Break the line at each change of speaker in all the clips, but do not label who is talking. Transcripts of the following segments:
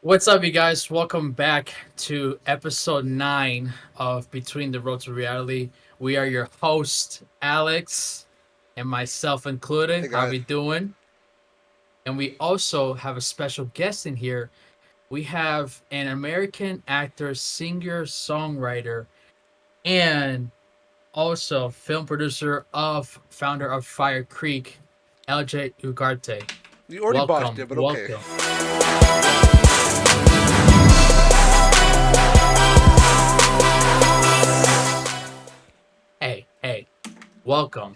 What's up, you guys? Welcome back to episode 9 of Between the Road to Reality. We are your host, Alex, and myself included.
Hey
How
guys,
we doing? And we also have a special guest in here. We have an American actor, singer, songwriter, and also film producer of founder of Fire Creek, LJ Ugarte.
you already botched
Welcome,
it, but okay.
welcome. Hey, welcome.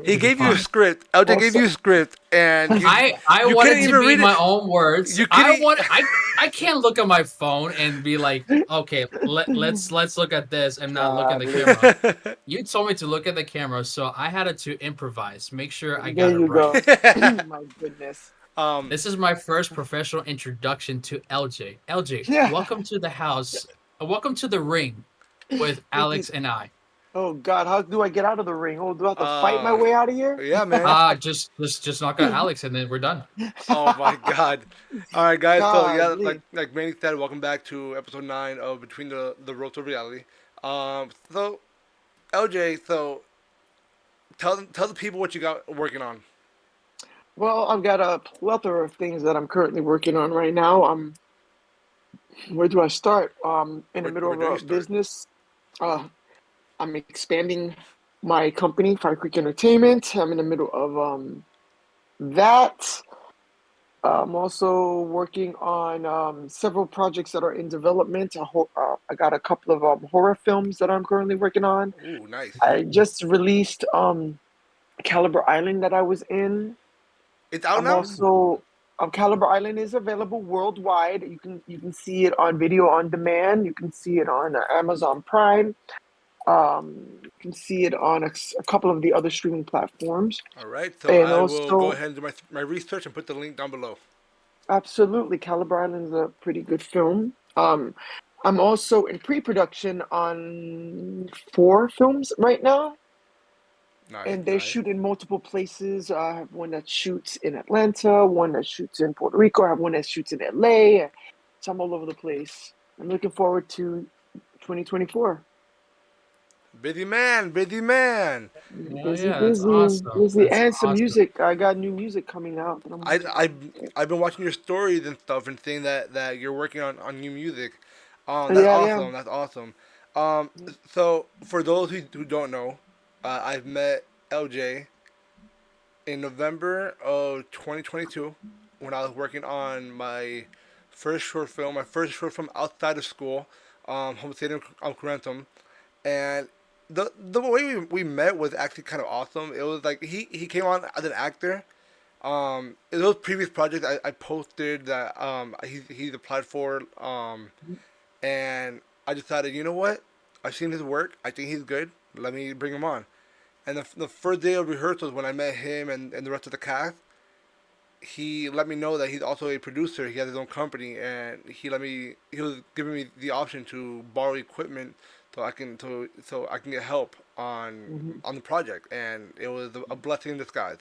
He
It'll be
gave you a
fine.
script. LJ gave
Also,
you a script, and you
I
you
wanted
couldn't
to
even
be
read it.
my own words.
You
I
couldn't.
want I can't look at my phone and be like, okay, let's look at this and not look at the
godly.
camera. You told me to look at the camera, so I had to improvise, make sure I
There
got it
you
right.
go. My goodness.
um,
This is my first professional introduction to LJ. LJ,
Yeah.
welcome to the house. Welcome to the ring with
Thank
Alex
you.
and I.
Oh God, how do I get out of the ring? Oh, do I have to fight my
uh,
way out of here?
yeah, man.
Just knock out Alex and then we're done.
Oh my God. All right, guys. So yeah, like
Godly.
like Manny said, welcome back to episode 9 of Between the Road to Reality. So LJ, so tell the people what you got working on.
Well, I've got a plethora of things that I'm currently working on right now. Where do I start? In the middle
Where
of
do you
a
start?
business. Uh, I'm expanding my company, Fire Creek Entertainment. I'm in the middle of that. I'm also working on several projects that are in development. I got a couple of horror films that I'm currently working on.
Ooh, nice.
I just released Caliber Island that I was in.
It's out
I'm
now.
also Caliber Island is available worldwide. You can see it on video on demand. You can see it on Amazon Prime. You can see it on a couple of the other streaming platforms.
All right, so
And
I will go
also,
ahead and do my research and put the link down below.
absolutely, Caliber Island is a pretty good film. I'm also in pre-production on four films right now,
Nice,
and they
nice.
shoot in multiple places. I have one that shoots in Atlanta, one that shoots in Puerto Rico, I have one that shoots in LA. So I'm all over the place. I'm looking forward to 2024.
Busy man, busy man.
Yeah,
Busy,
yeah, that's
busy,
awesome.
busy,
That's
and some
awesome.
music. I got new music coming out that I'm
I
working
I
on.
I've been watching your stories and stuff and seeing that you're working on new music. That's
Yeah, yeah.
awesome. That's awesome. Um, so for those who don't know, I've met LJ in November of 2022 when I was working on my first short film outside of school, Home Stadium Curriculum, and the way we met was actually kind of awesome. It was like he came on as an actor. In those previous projects I posted that he's applied for, and I decided, you know what, I've seen his work. I think he's good. Let me bring him on. And the first day of rehearsals, when I met him and the rest of the cast, he let me know that he's also a producer. He has his own company, and he was giving me the option to borrow equipment so I can get help
Hmm.
on the project, and it was a blessing in disguise.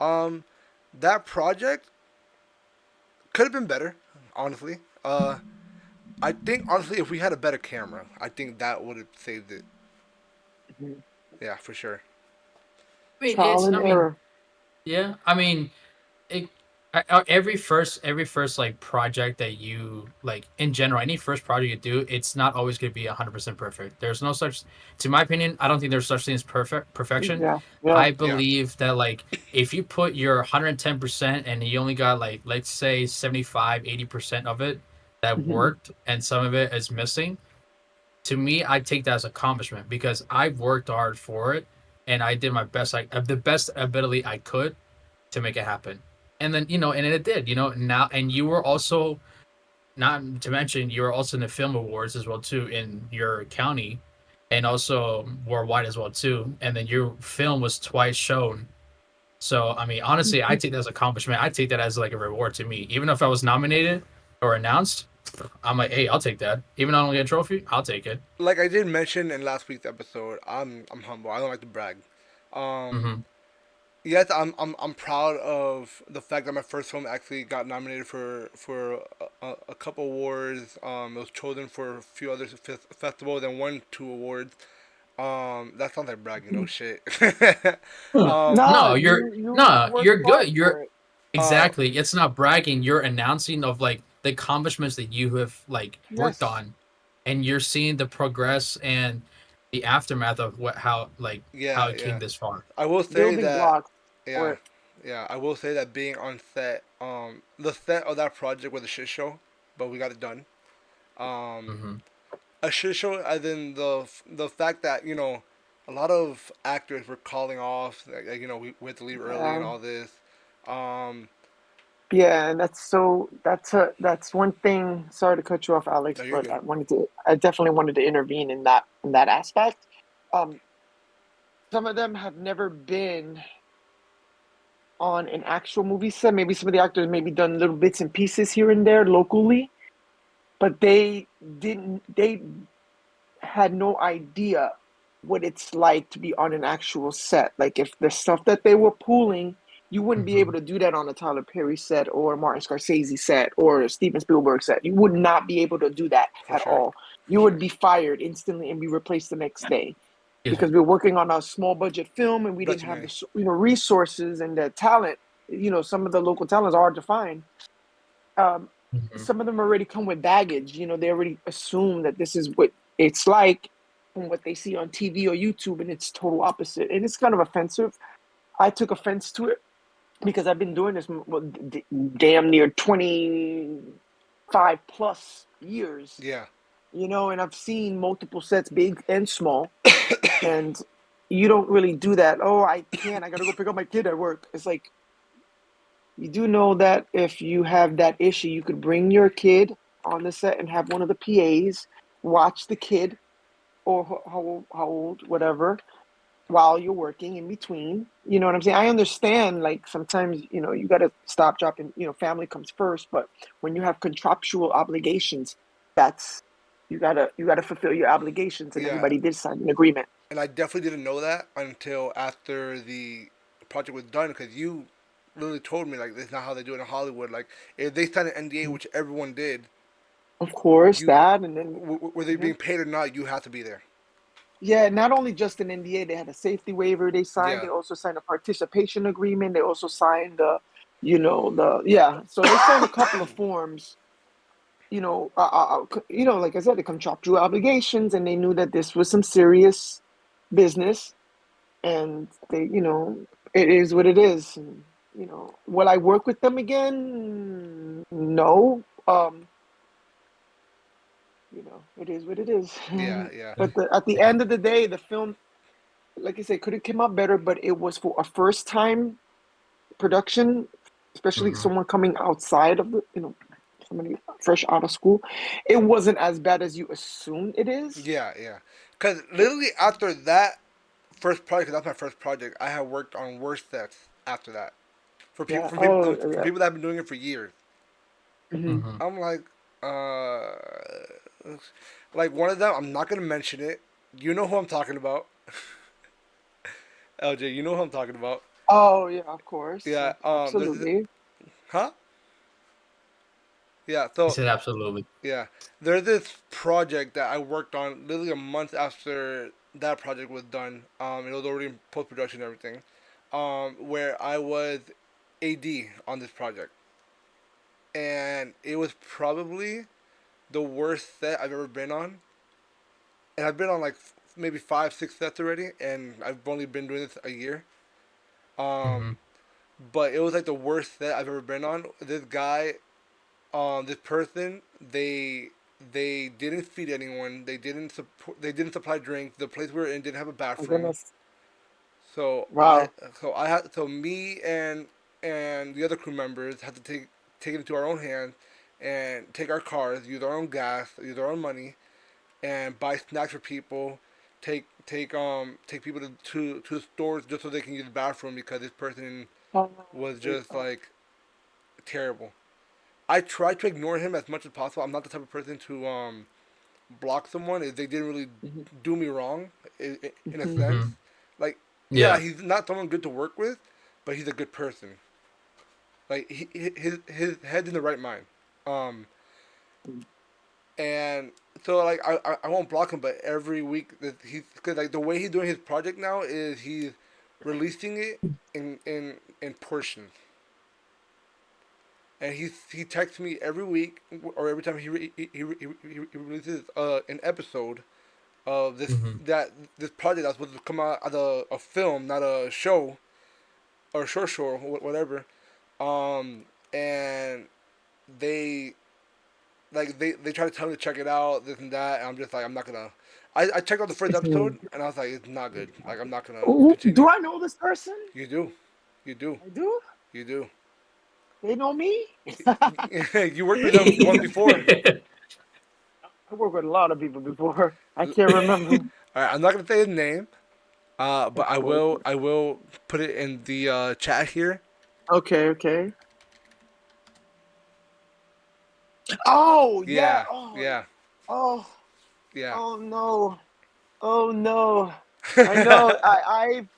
Um, that project could have been better, honestly. I think honestly, if we had a better camera, I think that would have saved it.
Hmm.
Yeah, for sure.
I mean,
Trial and
I mean,
error.
yeah, I mean, it, every first like project that you like in general, any first project you do, it's not always going to be 100% perfect. There's no such, to my opinion, I don't think there's such thing as perfection.
Yeah, yeah.
I
Yeah.
believe that like if you put your 110% and you only got like let's say 75, 80% of it that
Hmm.
worked and some of it is missing, to me, I take that as accomplishment because I worked hard for it and I did my best, like the best ability I could to make it happen. And then and it did. Now, and you were also, not to mention, you were also in the film awards as well too in your county, and also worldwide as well too. And then your film was twice shown. So I mean, honestly, I take that as accomplishment. I take that as like a reward to me, even if I was nominated or announced. I'm like, hey, I'll take that. Even though I don't get a trophy, I'll take it.
Like I did mention in last week's episode, I'm humble. I don't like to brag. Um,
Hmm.
yes, I'm proud of the fact that my first film actually got nominated for a couple awards. It was chosen for a few other festivals and won 2 awards. That sounds like bragging. No shit.
Hmm.
um,
No,
No,
you worked
you're
hard
good.
for
You're
it.
uh,
exactly. It's not bragging. You're announcing of like the accomplishments that you have like worked
Yes,
on, and you're seeing the progress and the aftermath of what how
yeah,
it came
yeah.
this far.
I will say
building
that,
blocks for
yeah,
it.
yeah. I will say that being on set, the set of that project was a shit show, but we got it done. Um,
Hmm.
a shit show, as in the fact that a lot of actors were calling off, we had to leave early and
Yeah.
all this. Um,
Yeah, and that's one thing. Sorry to cut you off,
no,
Alex,
you're
but
good.
I definitely wanted to intervene in that aspect. Um, some of them have never been on an actual movie set. Maybe some of the actors maybe done little bits and pieces here and there locally, but they had no idea what it's like to be on an actual set. Like if the stuff that they were pulling, you wouldn't be
Hmm.
able to do that on a Tyler Perry set or a Martin Scorsese set or a Steven Spielberg set. You would not be able to do that
For
at
sure,
all.
for
You would
sure.
be fired instantly and be replaced the next day
Yeah.
because we were working on a small budget film and we didn't have
Resume.
the resources and the talent. Some of the local talents are hard to find. Um,
Hmm.
some of them already come with baggage. They already assume that this is what it's like from what they see on TV or YouTube, and it's total opposite. And it's kind of offensive. I took offense to it because I've been doing this damn near 25 plus years,
Yeah,
and I've seen multiple sets, big and small, and you don't really do that. Oh, I can't. I got to go pick up my kid at work. It's like, you do know that if you have that issue, you could bring your kid on the set and have one of the PAs watch the kid or how old, whatever, while you're working in between. You know what I'm saying? I understand, like, sometimes, you got to stop, dropping, family comes first, but when you have contractual obligations, that's, you gotta fulfill your obligations, and
yeah.
everybody did sign an agreement.
And I definitely didn't know that until after the project was done, because you literally told me like that's not how they do it in Hollywood. Like if they signed an NDA, which everyone did,
Of course,
you
that, and then.
whether you're
Mhm.
being paid or not, you have to be there.
Yeah, not only just an NDA, they had a safety waiver they signed.
Yeah,
They also signed a participation agreement. They also signed yeah. So they signed a couple of forms. Like I said, the contractual obligations, and they knew that this was some serious business, and it is what it is. And, will I work with them again? No. It is what it is.
yeah, yeah,
But at the
Yeah.
end of the day, the film, like I said, could have come out better, but it was for a first time production, especially
Hmm.
someone coming outside of somebody fresh out of school. It wasn't as bad as you assume it is.
yeah, yeah. Because literally after that first project, 'cause that's my first project, I have worked on worse sets after that. For people,
Yeah. Oh,
for
yeah.
people that have been doing it for years.
Hmm.
Hmm.
I'm like, uh, like one of them. I'm not gonna mention it. You know who I'm talking about, LJ. You know who I'm talking about.
Oh, yeah. Of course.
Yeah. There's
Absolutely.
huh? Yeah.
He
So
said absolutely.
yeah, there's this project that I worked on literally a month after that project was done. It was already in post production and everything. Where I was AD on this project, and it was probably the worst set I've ever been on. And I've been on like maybe 5, 6 sets already, and I've only been doing this a year.
Hmm.
Um, but it was like the worst set I've ever been on. This guy, this person, they didn't feed anyone. They didn't support. They didn't supply drinks. The place we were in didn't have a
My
bathroom.
goodness.
So I,
Wow.
so I had, so me and the other crew members had to take it into our own hands and take our cars, use our own gas, use our own money, and buy snacks for people. Take people to the stores just so they can use the bathroom because this person
Oh,
was
yeah.
just like terrible. I tried to ignore him as much as possible. I'm not the type of person to block someone if they didn't really
Mhm,
do me wrong, in a
mhm.
sense.
Hmm.
Like, yeah,
Yeah.
he's not someone good to work with, but he's a good person. Like his head's in the right mind. Um, and so like I won't block him, but every week that he's because like the way he's doing his project now is he's releasing it in portions. And he texts me every week or every time he releases an episode of
Hmm.
this project that's supposed to come out as a film, not a show or a short show or whatever. And they they try to tell me to check it out, this and that, and I'm just like I'm not gonna. I checked out the first episode and I was like it's not good. Like I'm not gonna
Do
continue.
I know this person?
You do, you do,
I do.
you do.
They know me.
You worked with them once before.
I worked with a lot of people before. I can't remember.
All right, I'm not gonna say his name, but
Of course.
I will put it in the chat here.
Okay, okay. Oh yeah.
Yeah,
Oh,
yeah,
oh,
yeah.
oh no. Oh no. I know. I've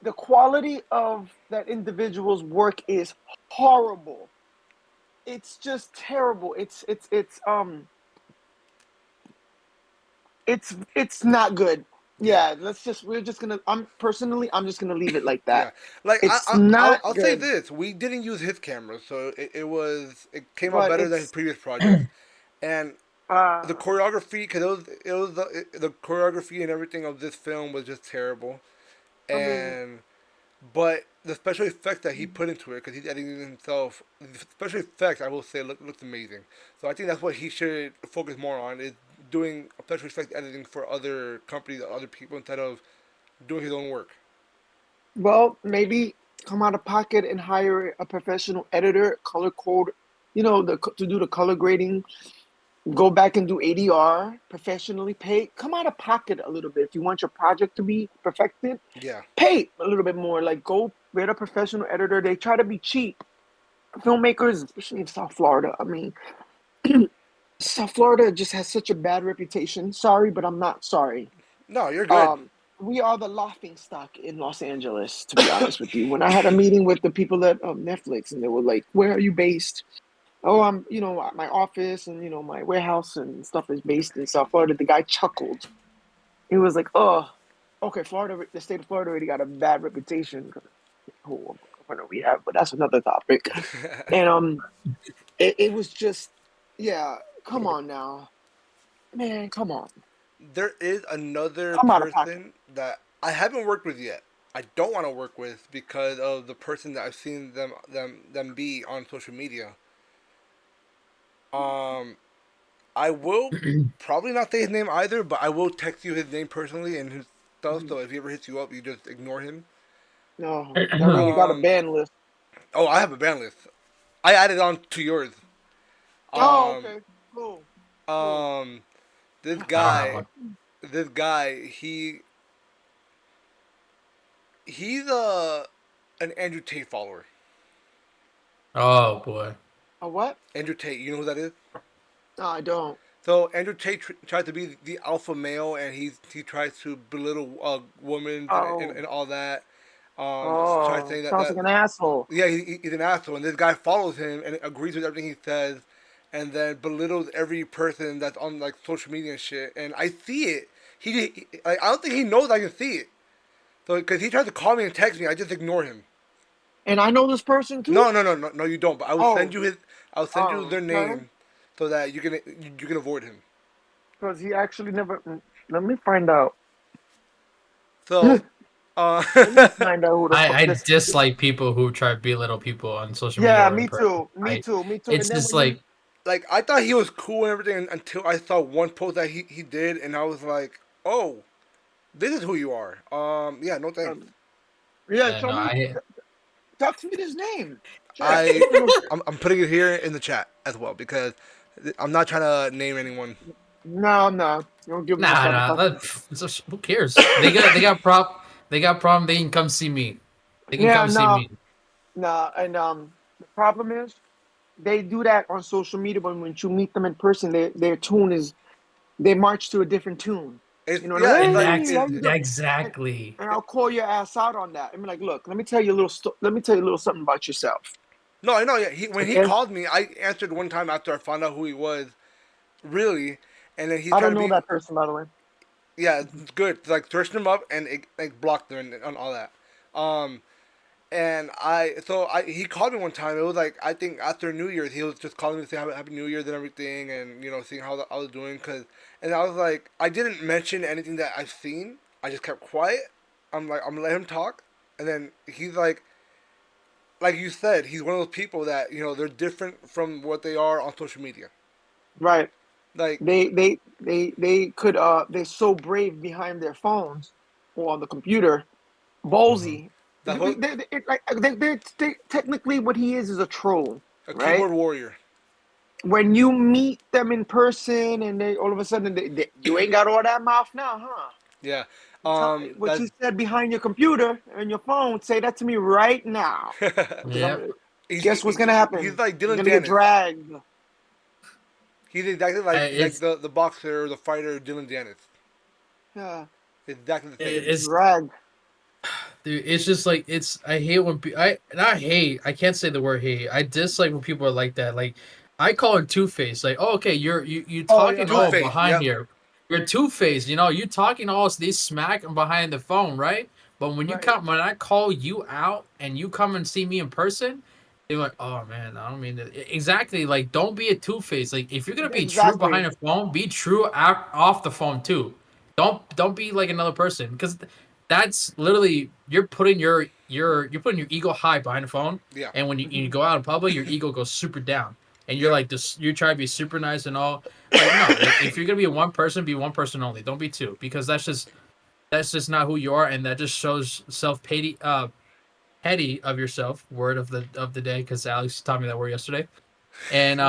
the quality of that individual's work is horrible. It's just terrible. It's not good.
Yeah,
Yeah, we're just gonna I'm just gonna leave it like that.
yeah. Like
It's not
I'll say
good,
this: we didn't use his camera, so it came out
but
better than his previous projects. And the
uh
choreography, cause it was the choreography and everything of this film was just terrible.
I mean,
And but the special effects that he put into it, because he's editing it himself, the special effects I will say looks amazing. So I think that's what he should focus more on is doing special effects editing for other companies, other people instead of doing his own work.
well, maybe come out of pocket and hire a professional editor, color code, to do the color grading. Go back and do ADR professionally. Pay. Come out of pocket a little bit if you want your project to be perfected.
Yeah,
Pay a little bit more. Like go get a professional editor. They try to be cheap. Filmmakers, especially in South Florida. I mean, South Florida just has such a bad reputation. Sorry, but I'm not sorry.
no, you're good.
Um, we are the laughing stock in Los Angeles, to be honest with you. When I had a meeting with the people at Netflix, and they were like, "Where are you based?" Oh, my office and my warehouse and stuff is based in South Florida. The guy chuckled. He was like, "Oh, okay, Florida, the state of Florida already got a bad reputation. Oh, governor we have, but that's another topic." And it was just, yeah, come on now, man, come on,
There is another
come out of pocket.
person that I haven't worked with yet. I don't want to work with because of the person that I've seen them be on social media. Um, I will probably not say his name either, but I will text you his name personally and his stuff. So if he ever hits you up, you just ignore him.
No, I already got a
Um,
ban list.
oh, I have a ban list. I added on to yours.
Oh,
Um,
okay, cool, cool.
um, this
I don't have
guy,
one.
this guy, he's a an Andrew Tate follower.
Oh boy.
A what?
Andrew Tate, you know who that is?
No, I don't.
So Andrew Tate tries to be the alpha male, and he tries to belittle women
Oh,
and all that. Tries
oh,
saying
sounds
that
like an asshole.
yeah, he's an asshole, and this guy follows him and agrees with everything he says, and then belittles every person that's on like social media and shit. And I see it. Like I don't think he knows I can see it. So because he tries to call me and text me, I just ignore him.
And I know this person too.
No, you don't. But I will send
Oh,
you his. I'll send you their
okay.
name, so that you can avoid him.
Because he actually never. Let me find out.
So,
Let me find out who the fuck
I
this.
dislike people who try to belittle people on social media
Yeah,
or in
me
person.
too. Me too. Me too. And
It's
then
just
when you.
like,
like I thought he was cool and everything until I saw one post that he did, and I was like, oh, this is who you are. Yeah, no thanks.
Um, yeah,
no, I
text me his name. Shit.
I I'm putting it here in the chat as well because I'm not trying to name anyone.
No, no. Don't give him no
nah.
satisfaction.
Who cares? They got problem. They can come see me. They can
Yeah,
come see
no,
me.
no. And the problem is they do that on social media, but when you meet them in person, their tune is they march to a different tune.
It's
You know what
yeah,
I
it's
mean?
And
like
Hey,
that's
how you doing?
exactly.
And I'll call your ass out on that. I'm like, look, let me tell you a little. Let me tell you a little something about yourself.
no, I know. Yeah, when he
Okay?
called me, I answered one time after I found out who he was, really, and then he
I
tried
don't
to
know
be
that person, by the way.
yeah, it's good. Like searched him up and it like blocked him and all that. Um, and he called me one time. It was like I think after New Year's, he was just calling me to say Happy New Year's and everything, and seeing how I was doing. And I was like, I didn't mention anything that I've seen. I just kept quiet. I'm like, I'm gonna let him talk, and then he's like you said, he's one of those people that they're different from what they are on social media.
Right.
Like,
They could they're so brave behind their phones or on the computer,
Mhm.
ballsy.
that's what
They technically what he is a troll,
a
right?
keyboard warrior.
When you meet them in person and they all of a sudden you ain't got all that mouth now, huh?
Yeah.
What
That's
you said behind your computer and your phone, say that to me right now, because
Yep.
guess what's gonna
he's
happen?
like
You're
Dylan
gonna get
Dennis.
dragged.
He's exactly like
It's
the boxer or the fighter Dylan Dennis.
Yeah,
Exactly the
you're
same.
gonna get
it's
dragged.
dude. It's just like I hate when I not hate. I can't say the word hate. I dislike when people are like that. Like I call it two faced. Like oh, okay, you
Oh yeah,
talking
go
Two
all
ahead.
Face.
behind
Yep.
here. You're two faced. You talking all these smack behind the phone, right? But
Right.
when I call you out and you come and see me in person, you're like, oh man, I don't mean that. Exactly. Like, don't be a two faced. Like, if you're gonna be true
Exactly.
behind a phone, be true off the phone too. Don't be like another person because that's literally you're putting your ego high behind the phone,
Yeah.
and when you go out in public, your ego goes super down, and you're
Yep.
like this. You're trying to be super nice and all. Like no, like if you're gonna be one person only. Don't be two because that's just not who you are, and that just shows self pity petty of yourself. Word of the day because Alex taught me that word yesterday, and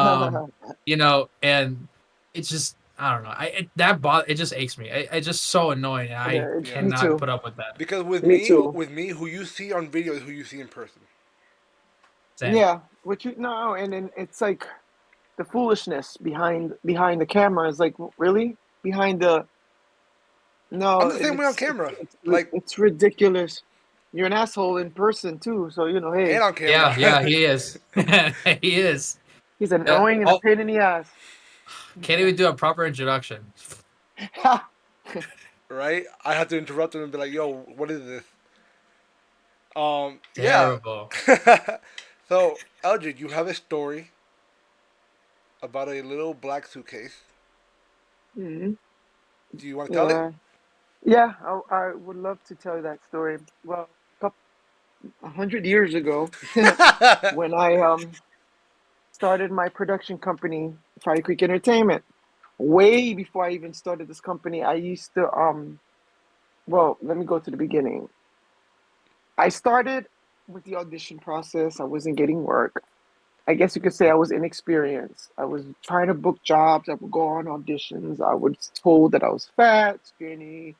and it's just I don't know. It just aches me. It's just so annoying. And I
Yeah.
Me
cannot
too.
put up with that.
Because
Me too.
with me, who you see on video is who you see in person.
Same.
Yeah, what you no, and then it's like the foolishness behind the camera is like really behind the
I'm
no,
the
and
same way on camera, like
it's ridiculous. You're an asshole in person too, so
and
hey,
on
Yeah, yeah,
camera.
he is. He is.
he's annoying and a
Oh,
pain in the ass.
can't even do a proper introduction.
Right? I have to interrupt him and be like, "Yo, what is this?" Yeah.
Terrible.
So, Eldred, you have a story about a little black suitcase.
Mhm.
Do you want to tell it?
Yeah, yeah. I would love to tell you that story. Well, 100 years ago, when I started my production company, Fire Creek Entertainment. Way before I even started this company, I used to well, let me go to the beginning. I started with the audition process. I wasn't getting work. I guess you could say I was inexperienced. I was trying to book jobs. I would go on auditions. I was told that I was fat, skinny,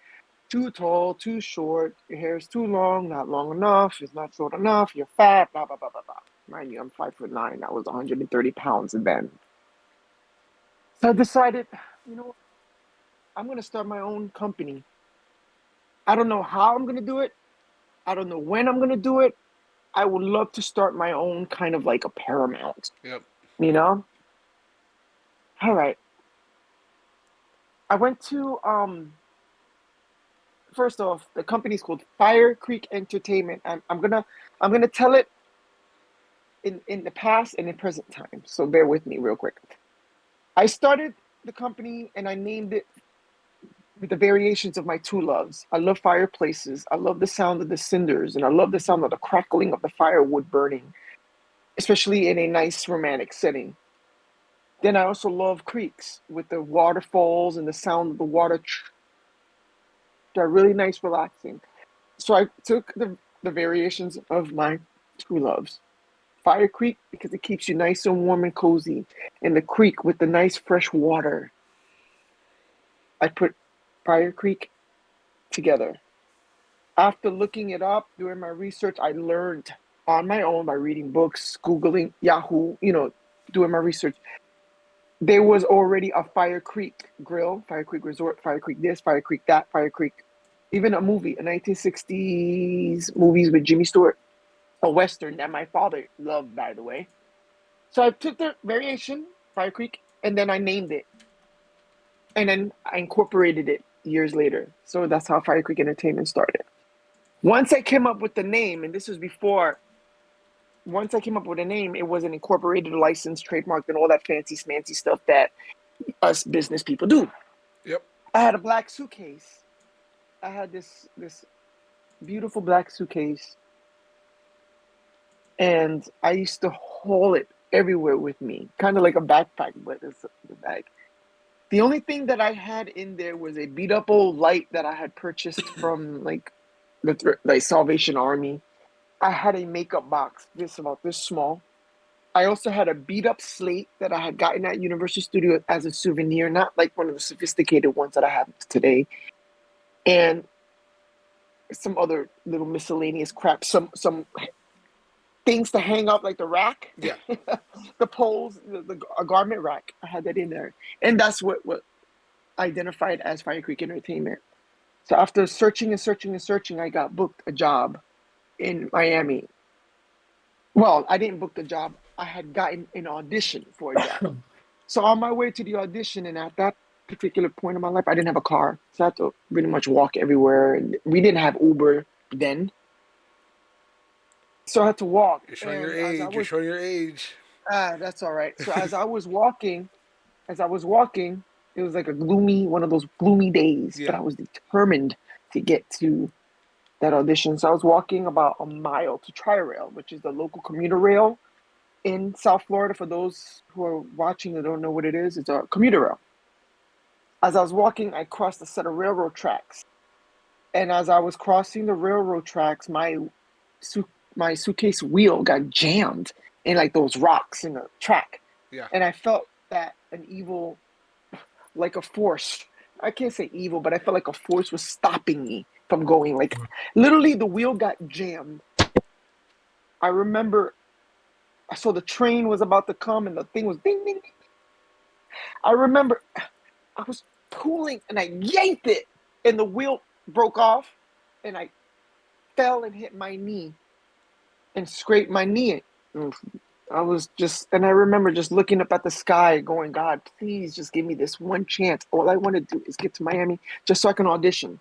too tall, too short. Your hair is too long, not long enough. It's not short enough. You're fat. Blah blah blah blah blah. Mind you, I'm 5'9". I was 130 pounds then. So I decided, what? I'm gonna start my own company. I don't know how I'm gonna do it. I don't know when I'm gonna do it. I would love to start my own kind of like a Paramount,
Yep.
you know? All right. I went to first off, the company's called Fire Creek Entertainment. I'm gonna tell it in the past and in present time. So bear with me real quick. I started the company and I named it with the variations of my two loves. I love fireplaces. I love the sound of the cinders, and I love the sound of the crackling of the firewood burning, especially in a nice romantic setting. Then I also love creeks with the waterfalls and the sound of the water. They're really nice, relaxing. So I took the variations of my two loves. Fire Creek because it keeps you nice and warm and cozy, and the creek with the nice fresh water. I put Fire Creek together. After looking it up, doing my research, I learned on my own by reading books, Googling, Yahoo, doing my research. there was already a Fire Creek Grill, Fire Creek Resort, Fire Creek this, Fire Creek that, Fire Creek, even a movie, a 1960s movies with Jimmy Stewart, a Western that my father loved, by the way. So I took the variation, Fire Creek, and then I named it. And then I incorporated it years later. So that's how Fire Creek Entertainment started. Once I came up with the name, and this was before, once I came up with a name, it was an incorporated, licensed, trademarked, and all that fancy smancy stuff that us business people do.
Yep.
I had a black suitcase. I had this beautiful black suitcase, and I used to haul it everywhere with me, kind of like a backpack, but it's a bag. The only thing that I had in there was a beat up old light that I had purchased from like like Salvation Army. I had a makeup box this about this small. I also had a beat up slate that I had gotten at Universal Studios as a souvenir, not like one of the sophisticated ones that I have today. And some other little miscellaneous crap, some things to hang up like the rack,
Yeah.
the poles, a garment rack. I had that in there, and that's what identified as Fire Creek Entertainment. So after searching and searching and searching, I got booked a job in Miami. Well, I didn't book the job. I had gotten an audition for a job. So on my way to the audition, and at that particular point in my life, I didn't have a car, so I had to pretty much walk everywhere. And we didn't have Uber then, so I had to walk.
You're showing your
And as I
age. You're
was,
showing your age.
that's all right. So as I was walking, it was like a gloomy, one of those gloomy days, but
Yeah.
I was determined to get to that audition. So I was walking about a mile to Tri-Rail, which is the local commuter rail in South Florida. For those who are watching and don't know what it is, it's a commuter rail. As I was walking, I crossed a set of railroad tracks. And as I was crossing the railroad tracks, my suitcase wheel got jammed in like those rocks in the track.
Yeah.
And I felt that an evil, like a force, I can't say evil, but I felt like a force was stopping me from going. Like literally the wheel got jammed. I remember I saw the train was about to come and the thing was ding, ding, ding. I remember I was pulling and I yanked it and the wheel broke off and I fell and hit my knee and scraped my knee. I was just, and I remember just looking up at the sky going, God, please just give me this one chance. All I want to do is get to Miami just so I can audition.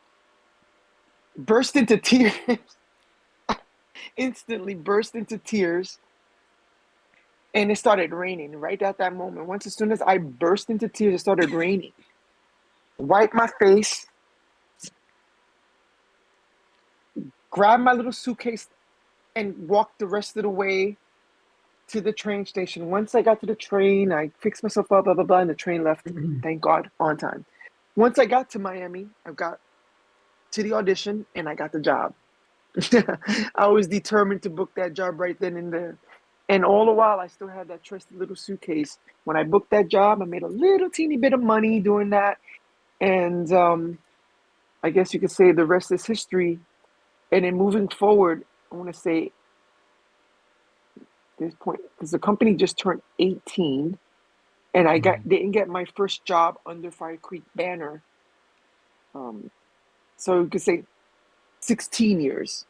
Burst into tears, instantly burst into tears. And it started raining right at that moment. As soon as I burst into tears, it started raining. Wiped my face, grabbed my little suitcase, and walked the rest of the way to the train station. Once I got to the train, I fixed myself up, blah, blah, blah, and the train left, thank God, on time. Once I got to Miami, I got to the audition, and I got the job. I was determined to book that job right then and there. And all the while, I still had that trusty little suitcase. When I booked that job, I made a little teeny bit of money doing that. And I guess you could say the rest is history. And then moving forward, I want to say this point, because the company just turned 18, and I didn't get my first job under Fire Creek banner. So you could say 16 years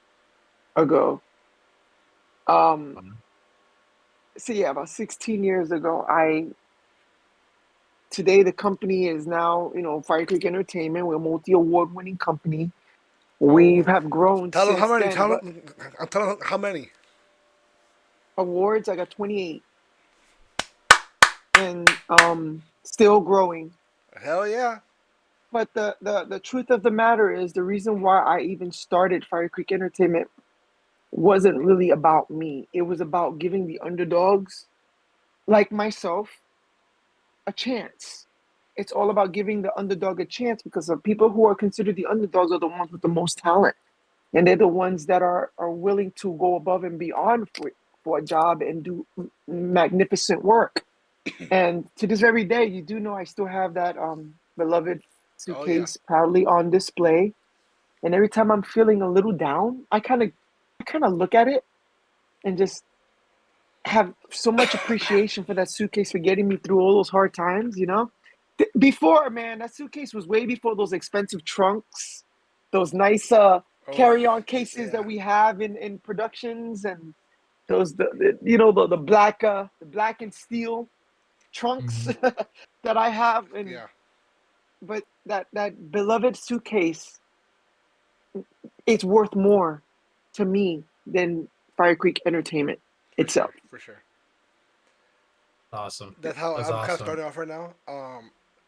ago. So yeah, about 16 years ago, today the company is now, Fire Creek Entertainment. We're a multi-award winning company. We have grown
Tell them how
since
many.
then, but
Tell them how many.
awards, I got 28. And still growing.
Hell yeah.
But the truth of the matter is the reason why I even started Fire Creek Entertainment wasn't really about me. It was about giving the underdogs like myself a chance. It's all about giving the underdog a chance, because the people who are considered the underdogs are the ones with the most talent. And they're the ones that are willing to go above and beyond for a job and do magnificent work. And to this very day, you do know I still have that beloved
Oh yeah.
suitcase proudly on display. And every time I'm feeling a little down, I kind of look at it and just have so much appreciation for that suitcase for getting me through all those hard times, you know? Before, man, that suitcase was way before those expensive trunks, those nice
Oh,
carry-on cases
yeah.
that we have in productions, and those the black and steel trunks
Mhm.
that I have. And
Yeah.
but that beloved suitcase, it's worth more to me than Fire Creek Entertainment
For sure.
itself.
For sure.
Awesome.
That's how
That's
I'm kind of
awesome.
starting off right now.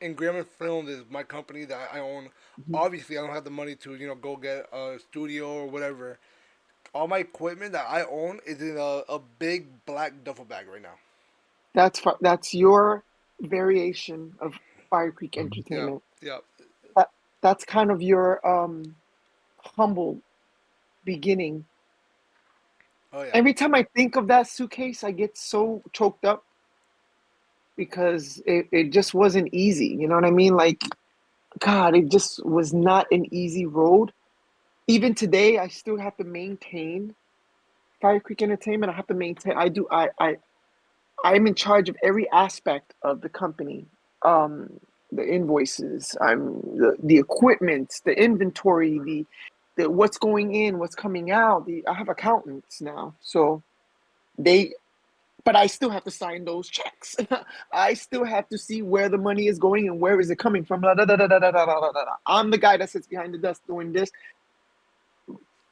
Ingram Films is my company that I own.
Mhm.
Obviously, I don't have the money to go get a studio or whatever. All my equipment that I own is in a big black duffel bag right now.
That's your variation of Fire Creek
Mhm.
Yep.
Entertainment.
Yep.
That that's kind of your humble beginning.
Oh yeah.
Every time I think of that suitcase, I get so choked up because it just wasn't easy. You know what I mean? Like, God, it just was not an easy road. Even today, I still have to maintain Fire Creek Entertainment. I have to maintain. I'm in charge of every aspect of the company. The invoices, the equipment, the inventory, the what's going in, what's coming out. I have accountants now, so they but I still have to sign those checks. I still have to see where the money is going and where is it coming from. Da, da, da, da, da, da, da, da, da. I'm the guy that sits behind the desk doing this,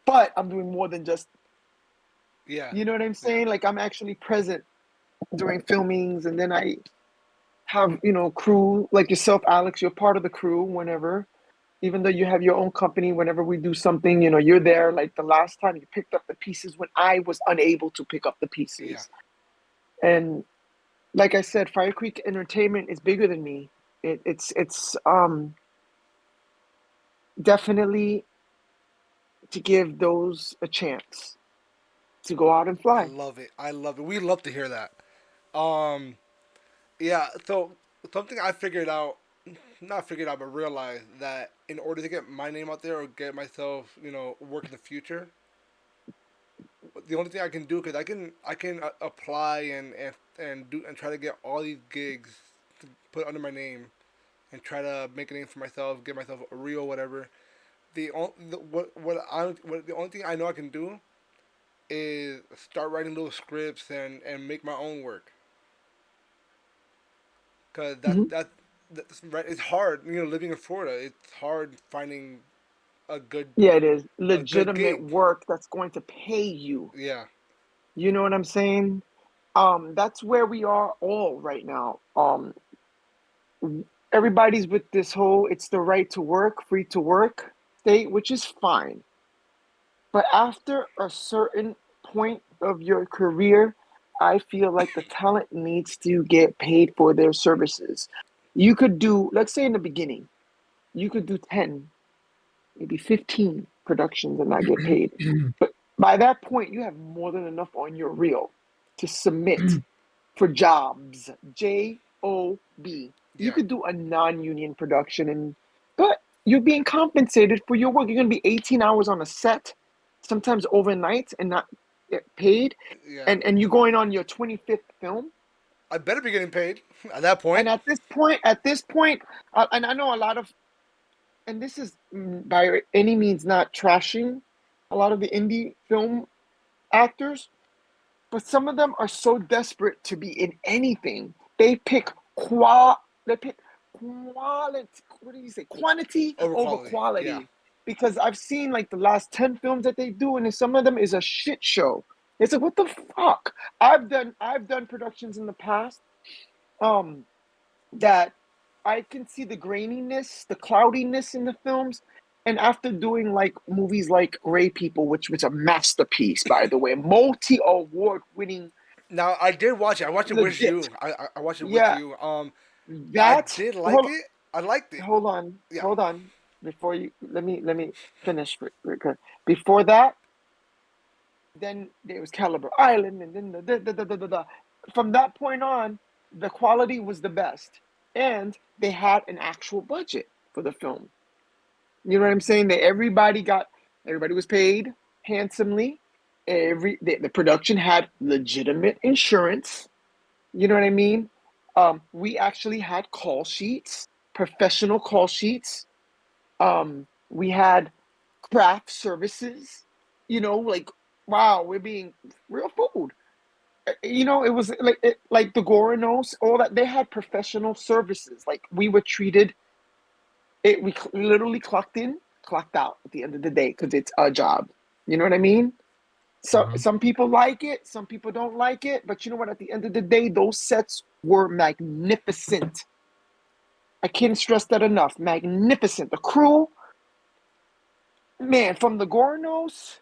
but I'm doing more than just,
Yeah.
you know what I'm
Yeah.
saying? Like I'm actually present during filmings, and then I have, crew like yourself, Alex. You're part of the crew whenever, even though you have your own company. Whenever we do something, you're there. Like the last time you picked up the pieces when I was unable to pick up the
Yeah.
pieces, and like I said, Fire Creek Entertainment is bigger than me. It's definitely to give those a chance to go out and
I
fly.
love it. I love it. We love to hear that. Um. Yeah. So something I figured out, not figured out, but realized that in order to get my name out there or get myself, work in the future, the only thing I can do because I can apply and do and try to get all these gigs to put under my name and try to make a name for myself, get myself a reel, whatever. The only thing I know I can do is start writing little scripts and make my own work. Cause
Mhm.
that's right. It's hard, living in Florida. It's hard finding a good
Yeah, it is
a good
legitimate
gig.
work that's going to pay you.
Yeah,
You know what I'm saying? That's where we are all right now. Everybody's with this whole it's the right to work, free to work state, which is fine. But after a certain point of your career, I feel like the talent needs to get paid for their services. You could do, let's say in the beginning, you could do 10, maybe 15 productions and not get paid. But by that point, you have more than enough on your reel to submit for jobs. JOB. You
yeah,
could do a non-union production, but you're being compensated for your work. You're gonna be 18 hours on a set, sometimes overnight and not get paid.
yeah.
And you're going on your 25th film.
I better be getting paid at that point.
And at this point, and I know a lot of, and this is by any means not trashing a lot of the indie film actors, but some of them are so desperate to be in anything. They pick quality, what do you say? Quantity
Over
over
quality. Yeah,
quality. Because I've seen like the last 10 films that they do, and some of them is a shit show. It's like, what the fuck? I've done productions in the past um that I can see the graininess, the cloudiness in the films. And after doing like movies like Ray People, which was a masterpiece, by the way, multi-award winning,
now I did watch it. I watched it with
legit.
you. I watched it with
Yeah,
you. I
that
did like
hold
it. I liked it.
hold on,
Yeah,
hold on. Before you let me finish. Before that, then there was Caliber Island, and then the. From that point on, the quality was the best, and they had an actual budget for the film. You know what I'm saying? Everybody was paid handsomely. The production had legitimate insurance. You know what I mean? We actually had call sheets, professional call sheets. We had craft services. Like, wow, we're being real food. It was like the Goronos, all that. They had professional services. Like, we were treated. We literally clocked in, clocked out at the end of the day because it's a job. You know what I mean? So
Mhm.
some people like it, some people don't like it, but you know what? At the end of the day, those sets were magnificent. I can't stress that enough. Magnificent. The crew, man, from the Goronos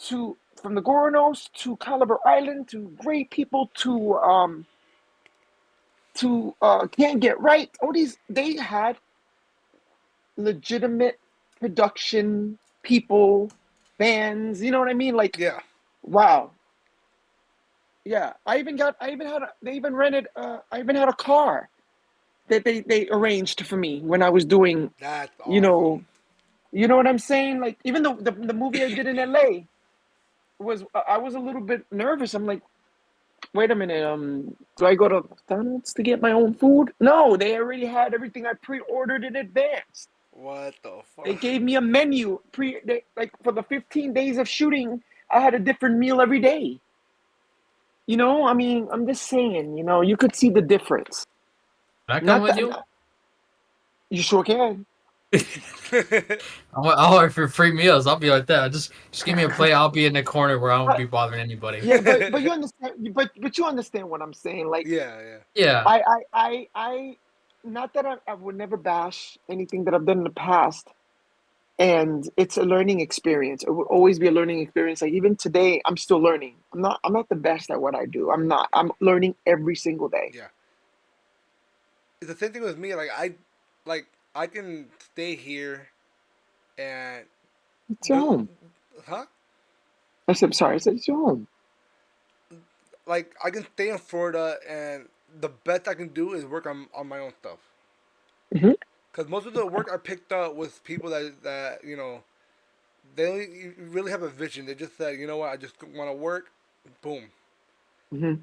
to Caliber Island to Great People to Can't Get Right. All these, they had legitimate production people, bands. You know what I mean? Like,
Yeah,
wow. Yeah, they even rented. I even had a car that they arranged for me when I was doing.
that's
You
awesome.
know, you know what I'm saying? Like, even the movie I did in LA was, I was a little bit nervous. I'm like, wait a minute, do I go to McDonald's to get my own food? No, they already had everything I pre-ordered in advance.
What the
They
fuck?
gave me a menu like for the 15 days of shooting. I had a different meal every day. I mean, I'm just saying. You could see the difference.
Can I come
Not
with
that
you?
you sure can.
I'll order for free meals. I'll be like that. Just give me a plate. I'll be in the corner where I won't be bothering anybody.
Yeah, but you understand. But you understand what I'm saying. Like,
Yeah, yeah.
Yeah.
I not that I would never bash anything that I've done in the past. And it's a learning experience. It will always be a learning experience. Like, even today, I'm still learning. I'm not the best at what I do. I'm not. I'm learning every single day.
Yeah. It's the same thing with me. Like I can stay here and
It's your
do,
home.
huh?
I said, sorry. I said, it's your home.
Like I can stay in Florida and the best I can do is work on my own stuff.
Hmm.
Cause most of the work I picked up with people that they don't really have a vision. They just said, you know what, I just want to work. Boom.
Hmm.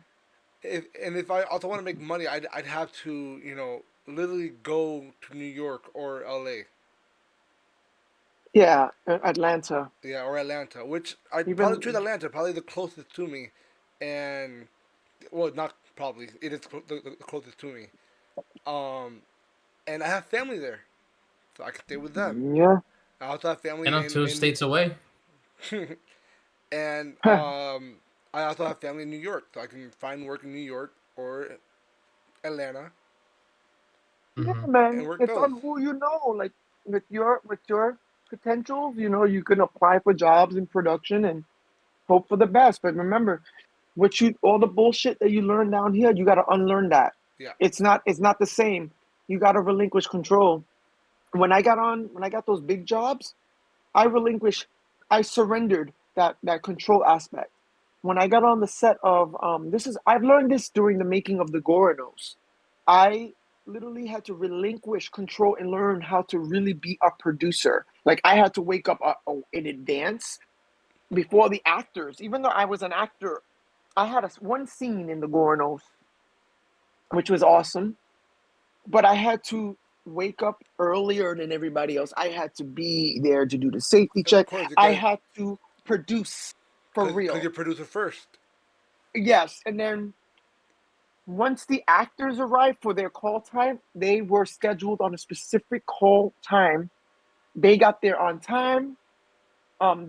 If I also want to make money, I'd have to literally go to New York or L.A.
Yeah, Atlanta.
Yeah, or Atlanta, which I probably choose
Even
Atlanta, probably the closest to me, and well, not probably, it is the closest to me. Um, and I have family there, so I can stay with them.
yeah.
I also have
And
family
I'm two
in
states away.
and I also have family in New York, so I can find work in New York or Atlanta
Yeah,
Hmm.
and
man.
work
It's
those.
on who you know. Like, with your potentials, you can apply for jobs in production and hope for the best. But remember, all the bullshit that you learn down here, you got to unlearn that.
Yeah.
It's not the same. You got to relinquish control. When I got those big jobs, I relinquished, I surrendered that control aspect. When I got on the set of I've learned this during the making of the Goronos. I literally had to relinquish control and learn how to really be a producer. Like, I had to wake up in advance before the actors. Even though I was an actor, I had one scene in the Goronos, which was awesome, but I had to wake up earlier than everybody else. I had to be there to do the safety
Of
check.
course,
I had to produce for
because
real.
you're producer first.
Yes, and then once the actors arrived for their call time, they were scheduled on a specific call time. They got there on time.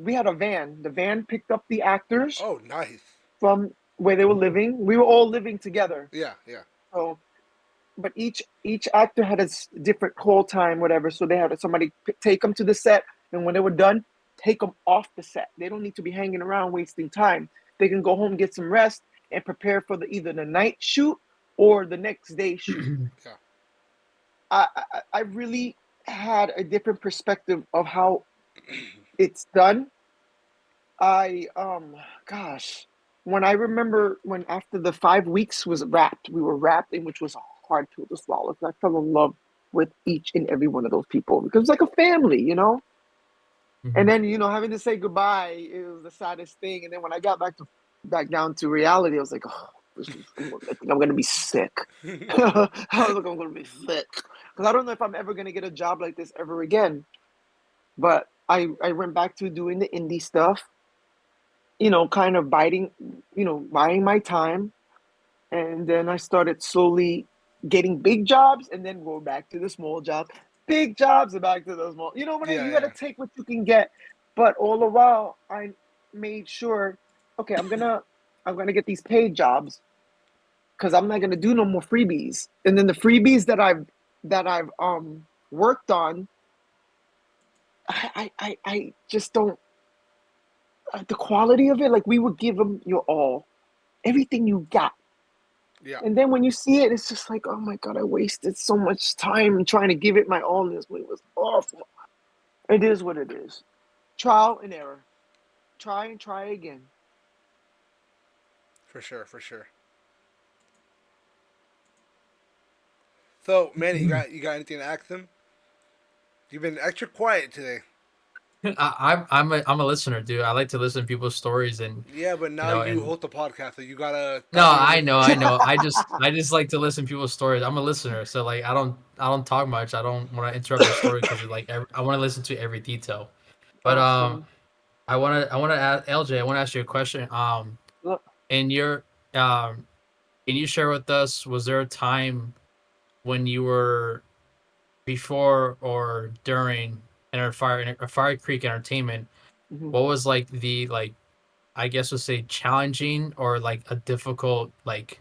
We had a van. The van picked up the actors
Oh, nice.
from where they were living. We were all living together.
Yeah, yeah.
So, but each actor had a different call time, whatever. So they had somebody take them to the set, and when they were done, take them off the set. They don't need to be hanging around wasting time. They can go home, get some rest, and prepare for either the night shoot or the next day shoot.
Yeah.
I really had a different perspective of how it's done. I gosh, when I remember when after the 5 weeks was wrapped, we were wrapped in, which was a hard pill to swallow because I fell in love with each and every one of those people because it's like a family. And
Mhm.
then having to say goodbye, it was the saddest thing. And then when I got back down to reality, I was like, oh, I think I'm gonna be sick. I was like, I'm gonna be sick because I don't know if I'm ever gonna get a job like this ever again. But I went back to doing the indie stuff, kind of buying my time. And then I started slowly getting big jobs and then go back to the small job, big jobs and back to the small.
Yeah,
You got to
yeah,
take what you can get. But all the while, I made sure, okay, I'm gonna get these paid jobs because I'm not gonna do no more freebies. And then the freebies that I've worked on, I just don't the quality of it. Like we would give them your all, everything you got.
yeah,
And then when you see it, it's just like, oh my God, I wasted so much time trying to give it my all. And this it was awful. It is what it is. Trial and error. Try and try again.
for sure, for sure. So, Manny, you got anything to ask them? You've been extra quiet today.
I'm a listener, dude. I like to listen to people's stories, and
Yeah, but now you
and
host the podcast, so you gotta
no,
stop being a
I know,
listener.
I know. I just like to listen to people's stories. I'm a listener, so like I don't talk much. I don't want to interrupt their story because I want to listen to every detail. But
Awesome.
I want to ask LJ. I want to ask you a question.
Look,
In your um, can you share with us? Was there a time when you were before or during a Fire Creek Entertainment?
mhm.
What was like the like I guess we'll say challenging or like a difficult like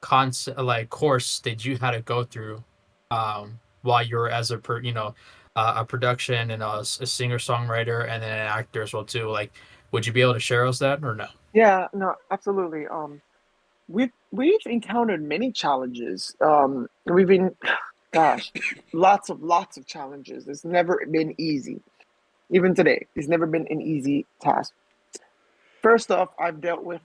concept like course that you had to go through while you were as a production and a singer songwriter and then an actor as well too, like would you be able to share us that or no?
Yeah, no, absolutely. We've encountered many challenges. We've been, gosh, lots of challenges. It's never been easy. Even today, it's never been an easy task. First off, I've dealt with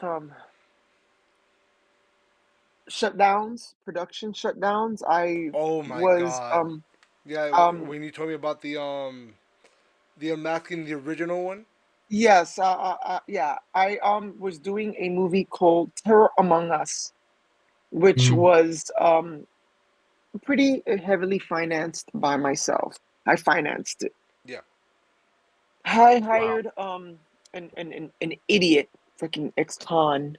shutdowns, production shutdowns. I
Oh my
was
god. Yeah,
um
when you told me about the unmasking the original one.
yes, yeah. I was doing a movie called Terror Among Us, which
Mm,
was pretty heavily financed by myself. I financed it.
Yeah,
I
wow.
hired an idiot, freaking ex-con,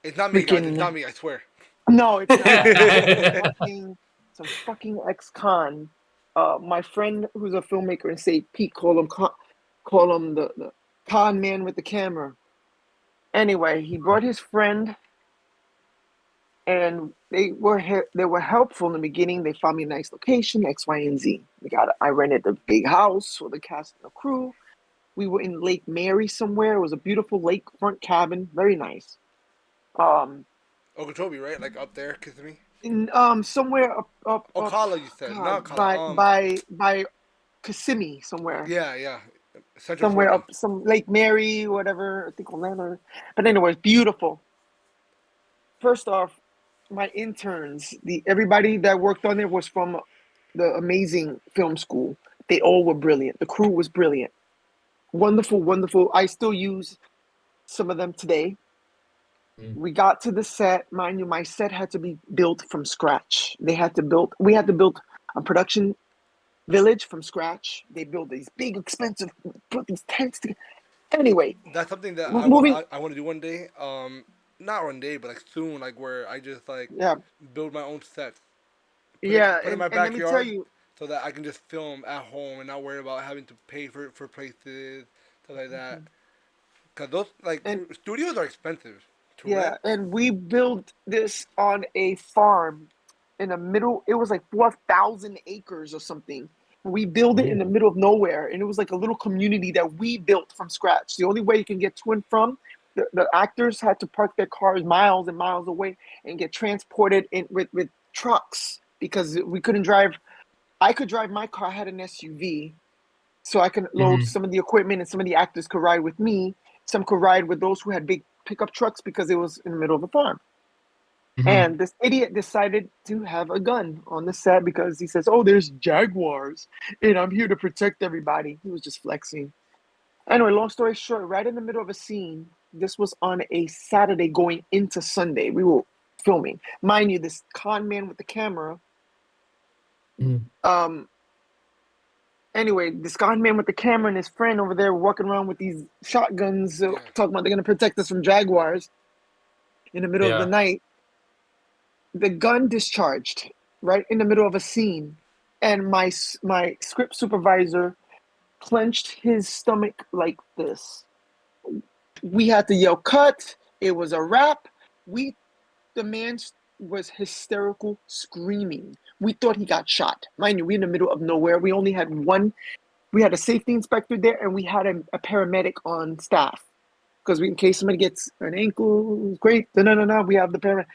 it's not me, guys. It's
freaking
not me. I swear.
no, it's not. It's some fucking ex-con. My friend who's a filmmaker and say Pete call him the con man with the camera. Anyway, he brought his friend, and they were helpful in the beginning. They found me a nice location, X, Y, and Z. I rented a big house for the cast and the crew. We were in Lake Mary somewhere. It was a beautiful lakefront cabin, very nice. Um,
Okeechobee, right? Like up there, kissing me.
in somewhere up,
Ocala, you said, not
God,
Ocala.
by Kissimmee somewhere.
Yeah, yeah, Central
Somewhere
Florida.
up some Lake Mary, whatever, I think Orlando. But anyways, beautiful. First off, my interns, the everybody that worked on it was from the amazing film school. They all were brilliant. The crew was brilliant. Wonderful, wonderful. I still use some of them today.
Mm,
We got to the set. Mind you, my set had to be built from scratch. We had to build a production village from scratch. They build these big, expensive, put these tents together. Anyway,
That's something that
moving,
I want to do one day. Not one day, but like soon, like where I just like
yeah,
build my own sets,
yeah,
put it in my
and let me tell
backyard,
you,
so that I can just film at home and not worry about having to pay for places, stuff like that. Cause those like
and
studios are expensive to
yeah,
rent.
and we built this on a farm in the middle. It was like 4,000 acres or something. We built it in the
ooh,
middle of nowhere, and it was like a little community that we built from scratch. The only way you can get to and from, the actors had to park their cars miles and miles away and get transported in with trucks because we couldn't drive. I could drive my car. I had an SUV, so I can load
mhm,
some of the equipment, and some of the actors could ride with me. Some could ride with those who had big pickup trucks because it was in the middle of a farm.
Mhm.
And this idiot decided to have a gun on the set because he says, "Oh, there's jaguars, and I'm here to protect everybody." He was just flexing. Anyway, long story short, right in the middle of a scene, this was on a Saturday going into Sunday. We were filming. Mind you, this con man with the camera.
Mhm.
Um, anyway, this con man with the camera and his friend over there walking around with these shotguns,
Yeah.
talking about they're gonna protect us from jaguars in the middle of the
Yeah.
night. The gun discharged right in the middle of a scene, and my script supervisor clenched his stomach like this. We had to yell cut. It was a wrap. We The man was hysterical, screaming. We thought he got shot. Mind you, we're in the middle of nowhere. We only had one. We had a safety inspector there, and we had a paramedic on staff because in case somebody gets an ankle, great. No. We have the paramedic.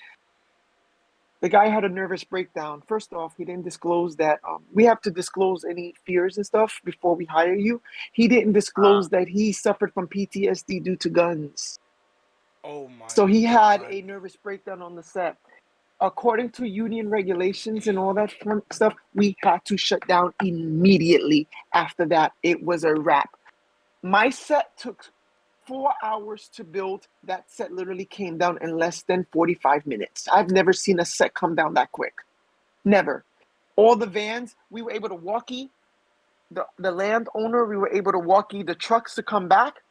The guy had a nervous breakdown. First off, he didn't disclose that we have to disclose any fears and stuff before we hire you. He didn't
Uh,
disclose that he suffered from PTSD due to guns.
Oh my
So he had
God.
a nervous breakdown on the set. According to union regulations and all that fun stuff, we had to shut down immediately. After that, it was a wrap. My set took 4 hours to build. That set literally came down in less than 45 minutes. I've never seen a set come down that quick. Never. All the vans, we were able to walkie the landowner, we were able to walkie the trucks to come back.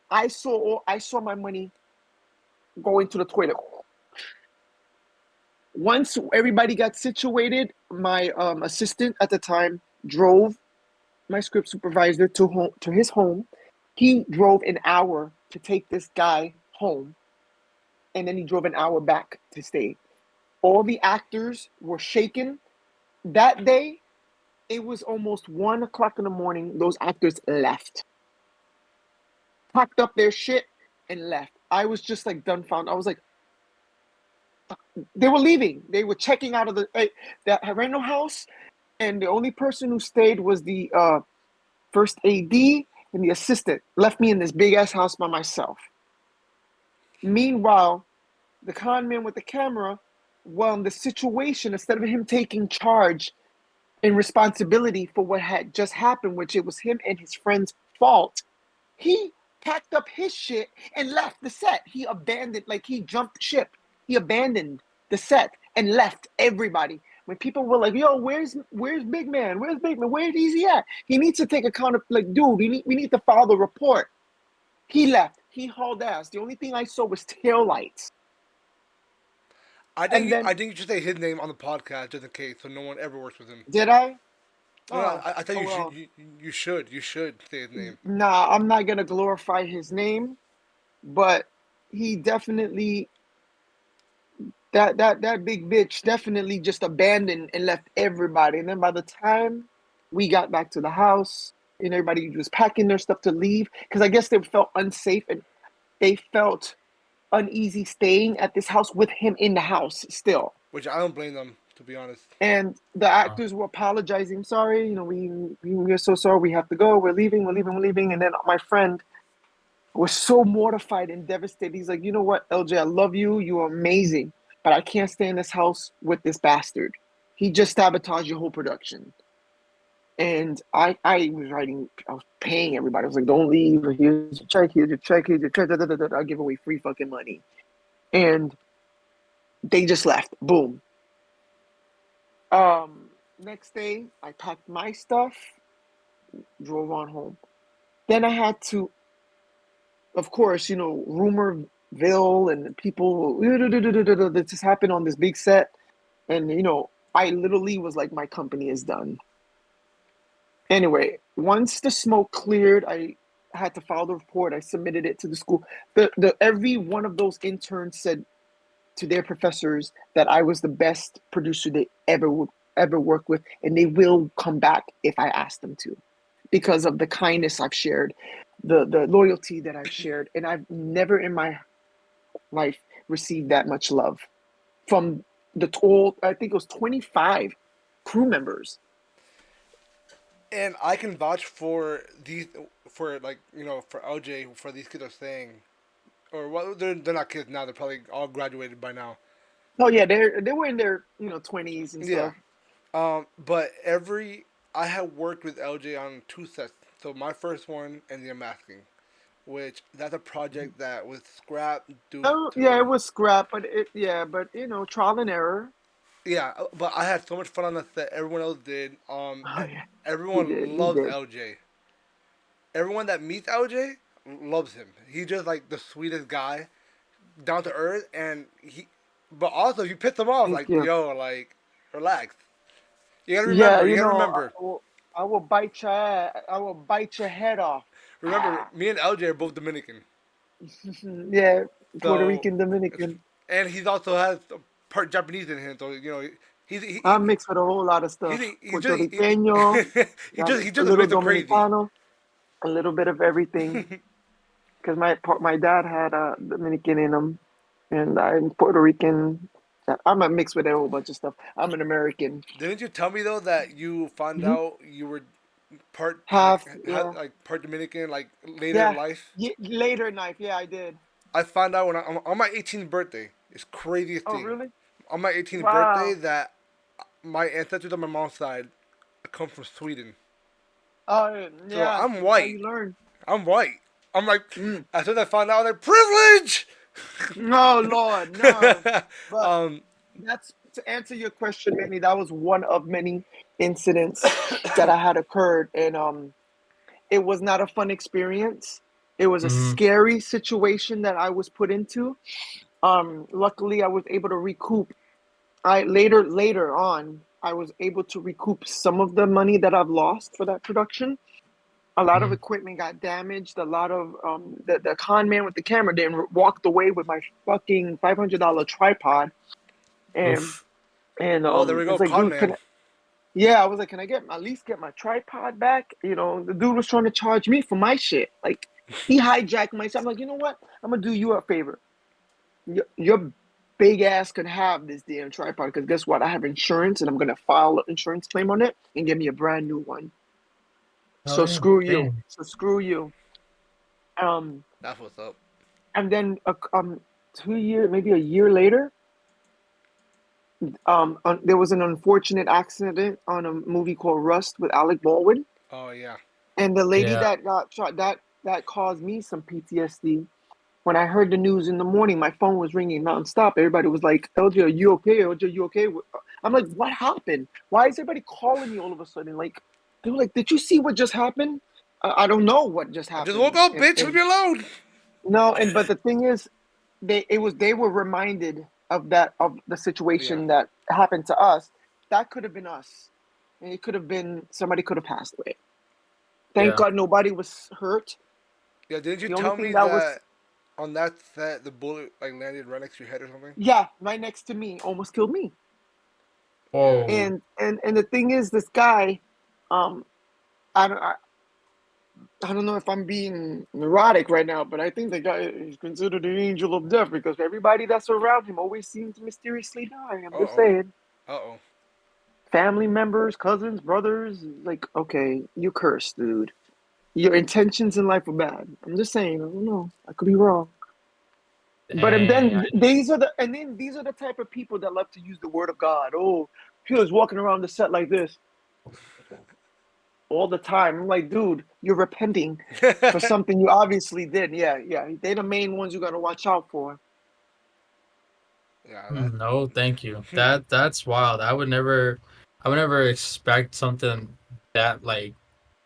I saw my money go into the toilet. Once everybody got situated, my assistant at the time drove my script supervisor to his home. He drove an hour to take this guy home, and then he drove an hour back to stay. All the actors were shaken. That day, it was almost 1 o'clock in the morning. Those actors left, packed up their shit, and left. I was just like dumbfounded. I was like, they were leaving. They were checking out of the rental house, and the only person who stayed was the first AD and the assistant. Left me in this big ass house by myself. Meanwhile, the con man with the camera, well, in the situation, instead of him taking charge and responsibility for what had just happened, which it was him and his friend's fault, he packed up his shit and left the set. He abandoned, like he jumped ship. He abandoned the set and left everybody. When people were like, "Yo, where's Big Man? Where's Big Man? Where is he at? He needs to take account of like, dude, we need to file the report." He left. He hauled ass. The only thing I saw was tail lights. And then
I think you should say his name on the podcast just in case, so no one ever works with him.
did I?
No,
Oh,
I thought
oh
you should.
well.
You should say his name.
Nah, I'm not gonna glorify his name, but he definitely that big bitch definitely just abandoned and left everybody. And then by the time we got back to the house and everybody was packing their stuff to leave, because I guess they felt unsafe and they felt uneasy staying at this house with him in the house still.
Which I don't blame them, to be honest.
And the
uh,
actors were apologizing. Sorry, we're so sorry. We have to go. We're leaving. We're leaving. We're leaving. And then my friend was so mortified and devastated. He's like, you know what, LJ, I love you. You're amazing, but I can't stay in this house with this bastard. He just sabotaged your whole production. And I was paying everybody. I was like, don't leave. Here's your check. Here's your check. Here's your check. Da, da, da, da. I'll give away free fucking money. And they just left. Boom. Next day, I packed my stuff, drove on home. Then I had to, of course, rumorville and people, this just happened on this big set. And, I literally was like, my company is done. Anyway, once the smoke cleared, I had to file the report. I submitted it to the school. Every one of those interns said to their professors that I was the best producer they ever would ever work with, and they will come back if I ask them to, because of the kindness I've shared, the loyalty that I've shared, and I've never in my life received that much love from the total. I think it was 25 crew members.
And I can vouch for these, for like for LJ, for these kids are saying. Or well, they're not kids now. They're probably all graduated by now.
Oh yeah, they were in their 20s and
Yeah.
stuff.
But I have worked with LJ on two sets. So my first one and the Unmasking, which that's a project that was scrapped due
Oh yeah, it
to
was scrap, but trial and error.
yeah. But I had so much fun on the set. Everyone else did.
Oh yeah, we did,
Everyone
we
loves
did.
LJ. Everyone that meets LJ loves him. He's just like the sweetest guy, down to earth, and he. But also, if you piss him off,
Thank
like
you.
yo, like relax. You gotta
Yeah,
remember. You gotta remember.
I will bite I will bite your head off.
Remember,
Ah.
me and LJ are both Dominican.
Yeah, Puerto
So,
Rican, Dominican.
and he's also has part Japanese in him. So
I'm mixed with a whole lot of stuff.
he's
Puerto
just
Riqueño, got
he's
a
just a
little
mix of crazy.
Dominicano, a little bit of everything. Because my dad had a Dominican in him, and I'm Puerto Rican. I'm a mix with a whole bunch of stuff. I'm an American.
Didn't you tell me though that you found
Hmm.
out you were part
Half, yeah,
like part Dominican like later in
yeah,
life?
later in life. Yeah, I did.
I found out when on my 18th birthday. It's craziest
Oh,
thing.
really?
On my 18th birthday,
Wow.
that my ancestors on my mom's side come from Sweden.
Oh,
So
yeah.
I'm
That's how
white.
you learn.
I'm white. I'm like,
Mm.
as soon as I found out, I'm like, privilege!
No, Lord, no. But
um,
that's to answer your question, Manny. That was one of many incidents that I had occurred, and it was not a fun experience. It was a
Mhm.
scary situation that I was put into. Luckily, I was able to recoup. I later on, I was able to recoup some of the money that I've lost for that production. A lot of
Mhm.
equipment got damaged. A lot of the con man with the camera then walked away with my fucking $500 tripod, and
Oof.
oh, there we
it's
go,
like,
con
dude,
man.
yeah, I was like, can I get at least get my tripod back? The dude was trying to charge me for my shit. Like, he hijacked my stuff. I'm like, you know what? I'm gonna do you a favor. Your big ass could have this damn tripod because guess what? I have insurance and I'm gonna file an insurance claim on it and give me a brand new one.
Oh
So
yeah.
screw you.
Damn.
So screw you. Um,
That's what's up.
and then 2 years, maybe a year later, there was an unfortunate accident on a movie called Rust with Alec Baldwin.
Oh yeah.
And the lady
Yeah.
that got shot, that caused me some PTSD. When I heard the news in the morning, my phone was ringing nonstop. Everybody was like, "LJ, are you okay? LJ, are you okay?" I'm like, "What happened? Why is everybody calling me all of a sudden?" Like, they were like, "Did you see what just happened?" I don't know what just
I just woke
happened.
up,
And,
bitch. Leave
and
me alone.
no, and but the thing is, they were reminded of the
Yeah.
situation that happened to us. That could have been us, and it could have been somebody could have passed away. Thank
Yeah.
God nobody was hurt.
Yeah. Didn't you
The only
tell
thing
me
that was,
that on that set the bullet like landed right next to your head or something?
yeah, right next to me, almost killed me.
Yeah.
Whoa.
And the thing is, this guy, um, I don't I don't know if I'm being neurotic right now, but I think the guy is considered the angel of death because everybody that's around him always seems to mysteriously die. I'm
Uh
just
oh.
saying,
Uh oh.
family members, cousins, brothers, like, okay, you cursed, dude. Your intentions in life were bad. I'm just saying, I don't know. I could be wrong. But and
Dang.
then these are the type of people that love to use the word of God. Oh, he was walking around the set like this all the time. I'm like, dude, you're repenting for something you obviously did. Yeah, yeah. They're the main ones you got to watch out for.
Yeah.
No, thank you. That's wild. I would never expect something that like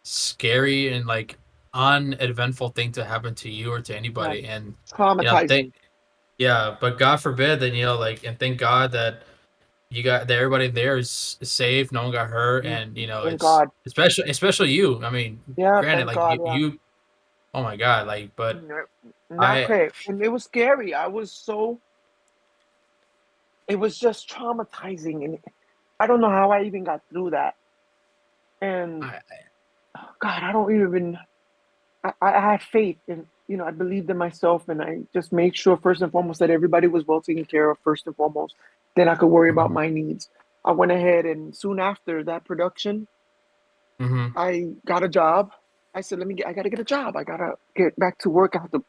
scary and like uneventful thing to happen to you or to
Yeah,
anybody. And
traumatizing.
thank yeah, but God forbid that like and thank God that you got that everybody there is safe, no one got hurt,
Yeah,
and
thank
it's
God.
especially you. I mean,
Yeah,
granted,
thank
like
God. Yeah.
oh my God, like, but I
Okay, and it was scary. It was just traumatizing, and I don't know how I even got through that. And
I
God, I don't even. I had faith and I believed in myself and I just made sure first and foremost that everybody was well taken care of first and foremost. Then I could worry about
mhm,
my needs. I went ahead and soon after that production,
mhm,
I got a job. I said, I gotta get a job. I gotta get back to work. I have to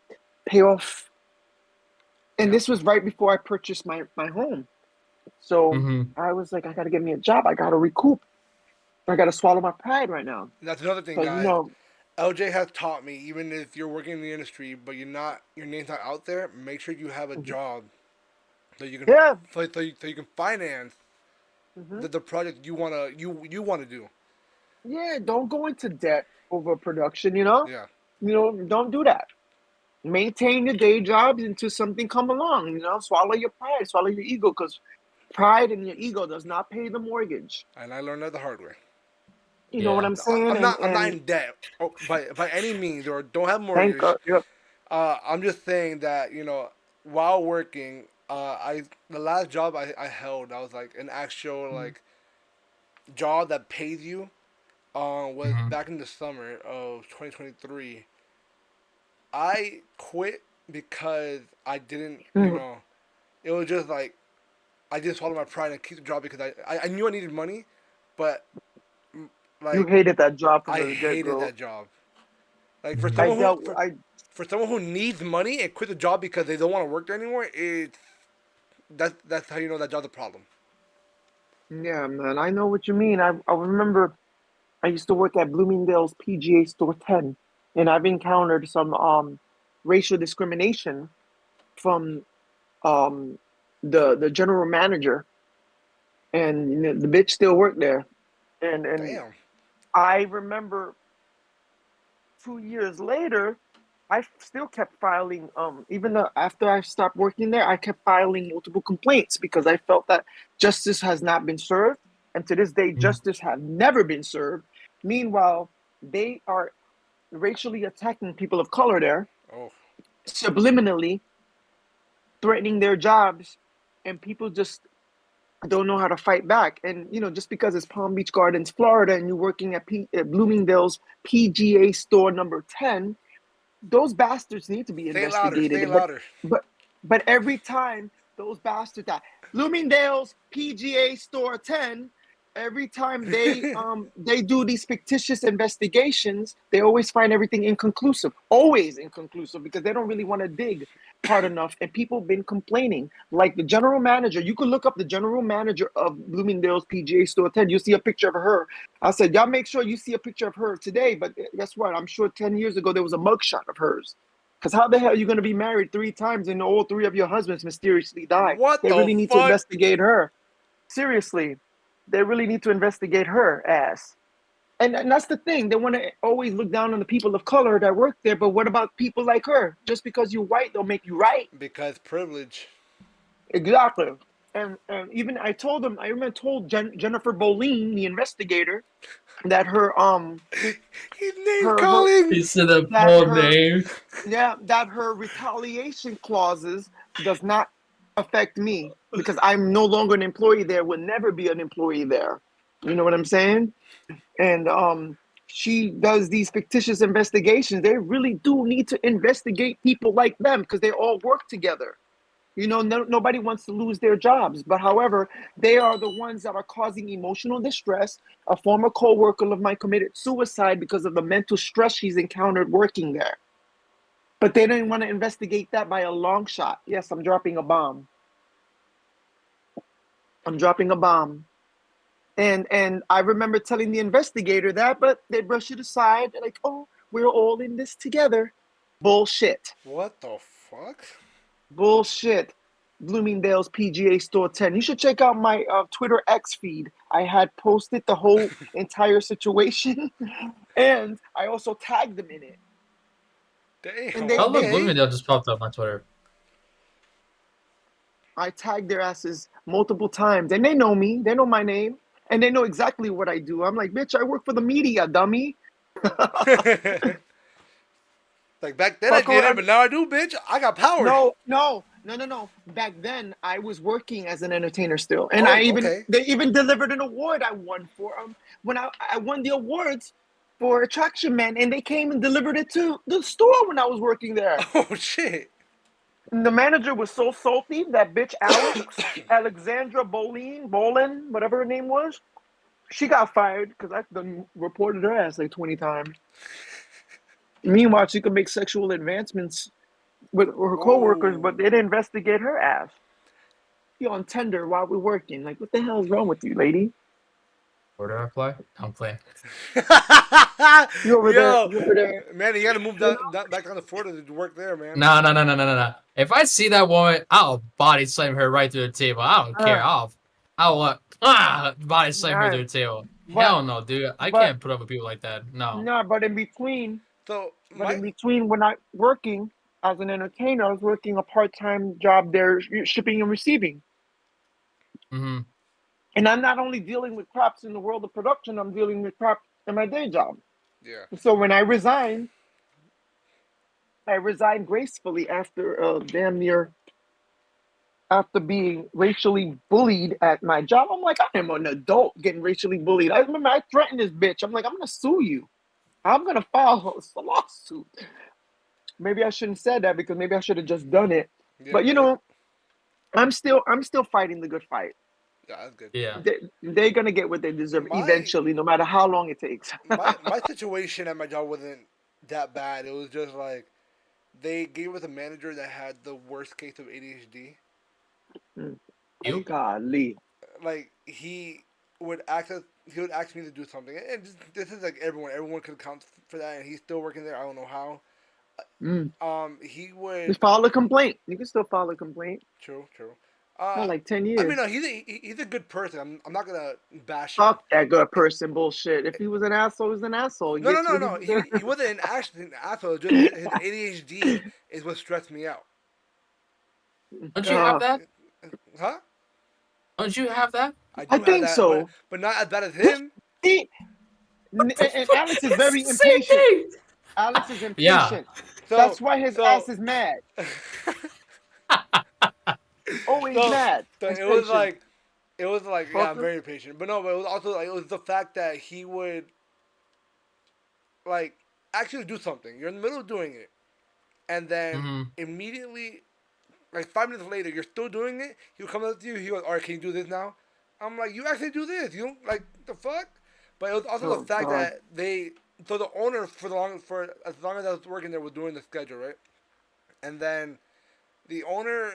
pay off. And
Yeah.
this was right before I purchased my home. So
Mm-hmm.
I was like, I got to get me a job. I got to recoup. I got to swallow my pride right now.
That's another thing,
Because,
guys. LJ has taught me, even if you're working in the industry but your name's not out there, make sure you have a job so you can
yeah.
so you can finance
Hmm.
the project you wanna do.
Yeah. Don't go into debt over production,
Yeah.
Don't do that. Maintain your day jobs until something come along, swallow your pride, swallow your ego, because pride and your ego does not pay the mortgage.
And I learned that the hard way.
You know what
Yeah.
I'm
No,
saying? And
I'm not
and
in debt by any means or don't have
thank
mortgage.
God. Yep.
I'm just saying that while working, I the last job I held, I was like an actual like job that pays you. Was
Mm-hmm.
back in the summer of 2023. I quit because I didn't,
Mhm.
it was just like I just swallowed my pride and keep the job because I knew I needed money, but
You
like
hated that job from
I
the get
hated
go.
that job. Like for
Mm-hmm.
I
someone who
dealt. I
for someone who needs money and quit the job because they don't want to work there anymore, that's how you know that job's a problem.
Yeah, man. I know what you mean. I remember I used to work at Bloomingdale's PGA Store 10, and I've encountered some racial discrimination from um the general manager, and the bitch still worked there. And
Damn.
I remember 2 years later, I still kept filing. Even though after I stopped working there, I kept filing multiple complaints because I felt that justice has not been served, and to this day, justice has never been served. Meanwhile, they are racially attacking people of color there,
Oh,
subliminally threatening their jobs, and people just don't know how to fight back. And just because it's Palm Beach Gardens, Florida, and you're working at Bloomingdale's PGA store number 10, those bastards need to be
say it louder. Say it
investigated. But
louder.
but but every time those bastards that Bloomingdale's PGA store 10, every time they do these fictitious investigations, they always find everything inconclusive. Always inconclusive because they don't really want to dig hard enough. And people have been complaining. Like the general manager, you could look up the general manager of Bloomingdale's PGA store 10. You'll see a picture of her. I said, y'all make sure you see a picture of her today. But guess what? I'm sure 10 years ago there was a mugshot of hers. Because how the hell are you going to be married 3 times and all three of your husbands mysteriously die?
What
They
the
really need to
fuck?
investigate her. Seriously, they really need to investigate her ass. And that's the thing. They want to always look down on the people of color that work there. But what about people like her? Just because you're white don't make you right.
Because privilege.
Exactly. And even I remember told Jennifer Boline, the investigator, that
He's name
her
calling.
He said the
that
full
her
name.
yeah, that her retaliation clauses does not affect me because I'm no longer an employee there, will never be an employee there. You know what I'm saying? And she does these fictitious investigations. They really do need to investigate people like them because they all work together. Nobody wants to lose their jobs, but however, they are the ones that are causing emotional distress. A former co-worker of mine committed suicide because of the mental stress she's encountered working there. But they didn't want to investigate that by a long shot. Yes, I'm dropping a bomb. I'm dropping a bomb. And I remember telling the investigator that, but they brush it aside. They're like, oh, we're all in this together. Bullshit.
What the fuck?
Bullshit. Bloomingdale's PGA Store 10. You should check out my Twitter X feed. I had posted the whole entire situation, and I also tagged them in it. And
Damn.
they
Oh look,
they
Okay.
Bloomingdale just popped up on Twitter.
I tagged their asses multiple times, and they know me. They know my name, and they know exactly what I do. I'm like, bitch, I work for the media, dummy.
Like back then I
Fuck
didn't,
around.
but now I do, bitch. I got power.
No, no, no, no, no. Back then, I was working as an entertainer still, and
Oh, okay.
they even delivered an award I won for when I won the awards for Attraction Man, and they came and delivered it to the store when I was working there.
Oh shit.
And the manager was so salty that bitch Alexandra Bolin, whatever her name was, she got fired because I done reported her ass like 20 times. Meanwhile, she could make sexual advancements with her coworkers, but they didn't investigate her ass. She on Tinder while we're working. Like, what the hell is wrong with you, lady?
Where do I apply? I'm playing.
You over there?
Yo,
You over there?
man, you gotta move
You know?
back down to Florida to work there, man.
No, no, no, no, no, no, no. If I see that woman, I'll body slam her right through the table. I don't care.
Uh,
I'll body slam her
nah,
through the table.
but
Hell no, dude. I
but
can't put up with people like that. No.
nah, but in between,
So
but
my
in between, when I working as an entertainer, I was working a part-time job there, shipping and receiving.
Mm-hmm.
And I'm not only dealing with crops in the world of production, I'm dealing with crop in my day job.
yeah.
So when I resigned gracefully after damn near after being racially bullied at my job. I'm like, I am an adult getting racially bullied. I remember I threatened this bitch. I'm like, I'm gonna sue you. I'm gonna file a lawsuit. Maybe I shouldn't have said that because maybe I should have just done it.
Yeah,
But you
yeah,
know, I'm still fighting the good fight.
yeah. That's good.
Yeah.
They're gonna get what they deserve
My
eventually, no matter how long it takes.
my situation at my job wasn't that bad. It was just like they gave us a manager that had the worst case of ADHD.
You?
Like
Golly.
like he would ask me to do something, and this is like everyone could account for that, and he's still working there. I don't know how.
Mm.
He would
Just file a complaint. You can still file a complaint.
true.
Not like 10
I mean,
years.
no, he's a good person. I'm not gonna bash him.
Fuck that good person bullshit. If he was an asshole, he was an asshole. He
No, no,
gets
no,
what he
no.
deserves.
He wasn't an asshole. Just his ADHD is what stressed me out.
Don't you
Cause,
have
Uh,
that?
huh?
Don't you have that?
I
I
do have
think
that,
so.
but not as bad as him.
He,
What the
and
fuck?
Alex is
It's
very
the same
impatient.
thing.
Alex is
Yeah.
impatient.
So
That's why his
so
ass is mad. Always
so
mad.
so
Impatient.
it was like yeah, I'm
Fucker.
very patient, but no, but it was also like it was the fact that he would like actually do something. You're in the middle of doing it, and then
Mm-hmm.
immediately, like 5 minutes later, you're still doing it. He'll come up to you. He goes, "All right, can you do this now?" I'm like, "You actually do this? You don't like the fuck?" But it was also the
Oh
fact
God.
that so the owner for as long as I was working there was doing the schedule, right? And then the owner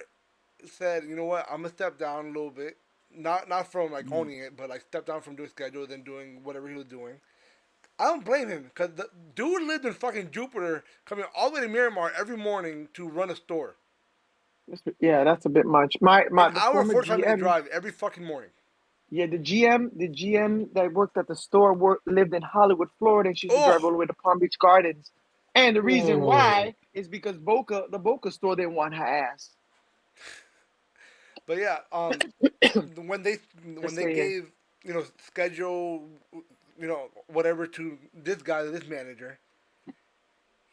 said, "You know what? I'm gonna step down a little bit, not from like owning it, but like step down from doing schedule, then doing whatever he was doing." I don't blame him because the dude lived in fucking Jupiter, coming all the way to Miramar every morning to run a store.
Yeah, that's a bit much.
An
The
hour,
former
45 minute
GM.
drive every fucking morning.
Yeah, the GM that worked at the store lived in Hollywood, Florida, and she used to drive all
Oh,
the way to Palm Beach Gardens. And the reason
Oh.
why is because the Boca store didn't want her ass.
but yeah, when they when
Just
they
saying.
gave schedule, whatever to this manager,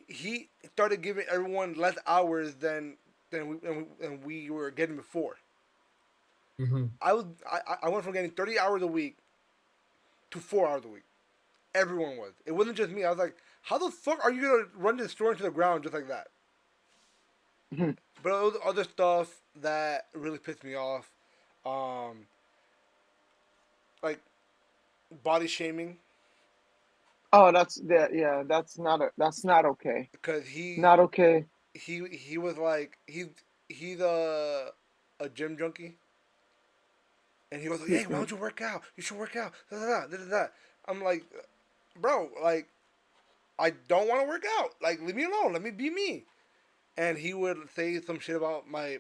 he started giving everyone less hours than we were getting before.
Mm-hmm.
I went from getting 30 hours a week to 4 hours a week. Everyone was. It wasn't just me. I was like, how the fuck are you gonna run this store into the ground just like that? But it was other stuff that really pissed me off, um, like body shaming,
Oh, that's that. Yeah, that's not okay.
because
Not okay.
he was like he's a gym junkie, and he was like, hey, why don't you work out? You should work out. Da, da, da, da, da. I'm like, bro, like I don't want to work out. Like leave me alone. Let me be me. And he would say some shit about me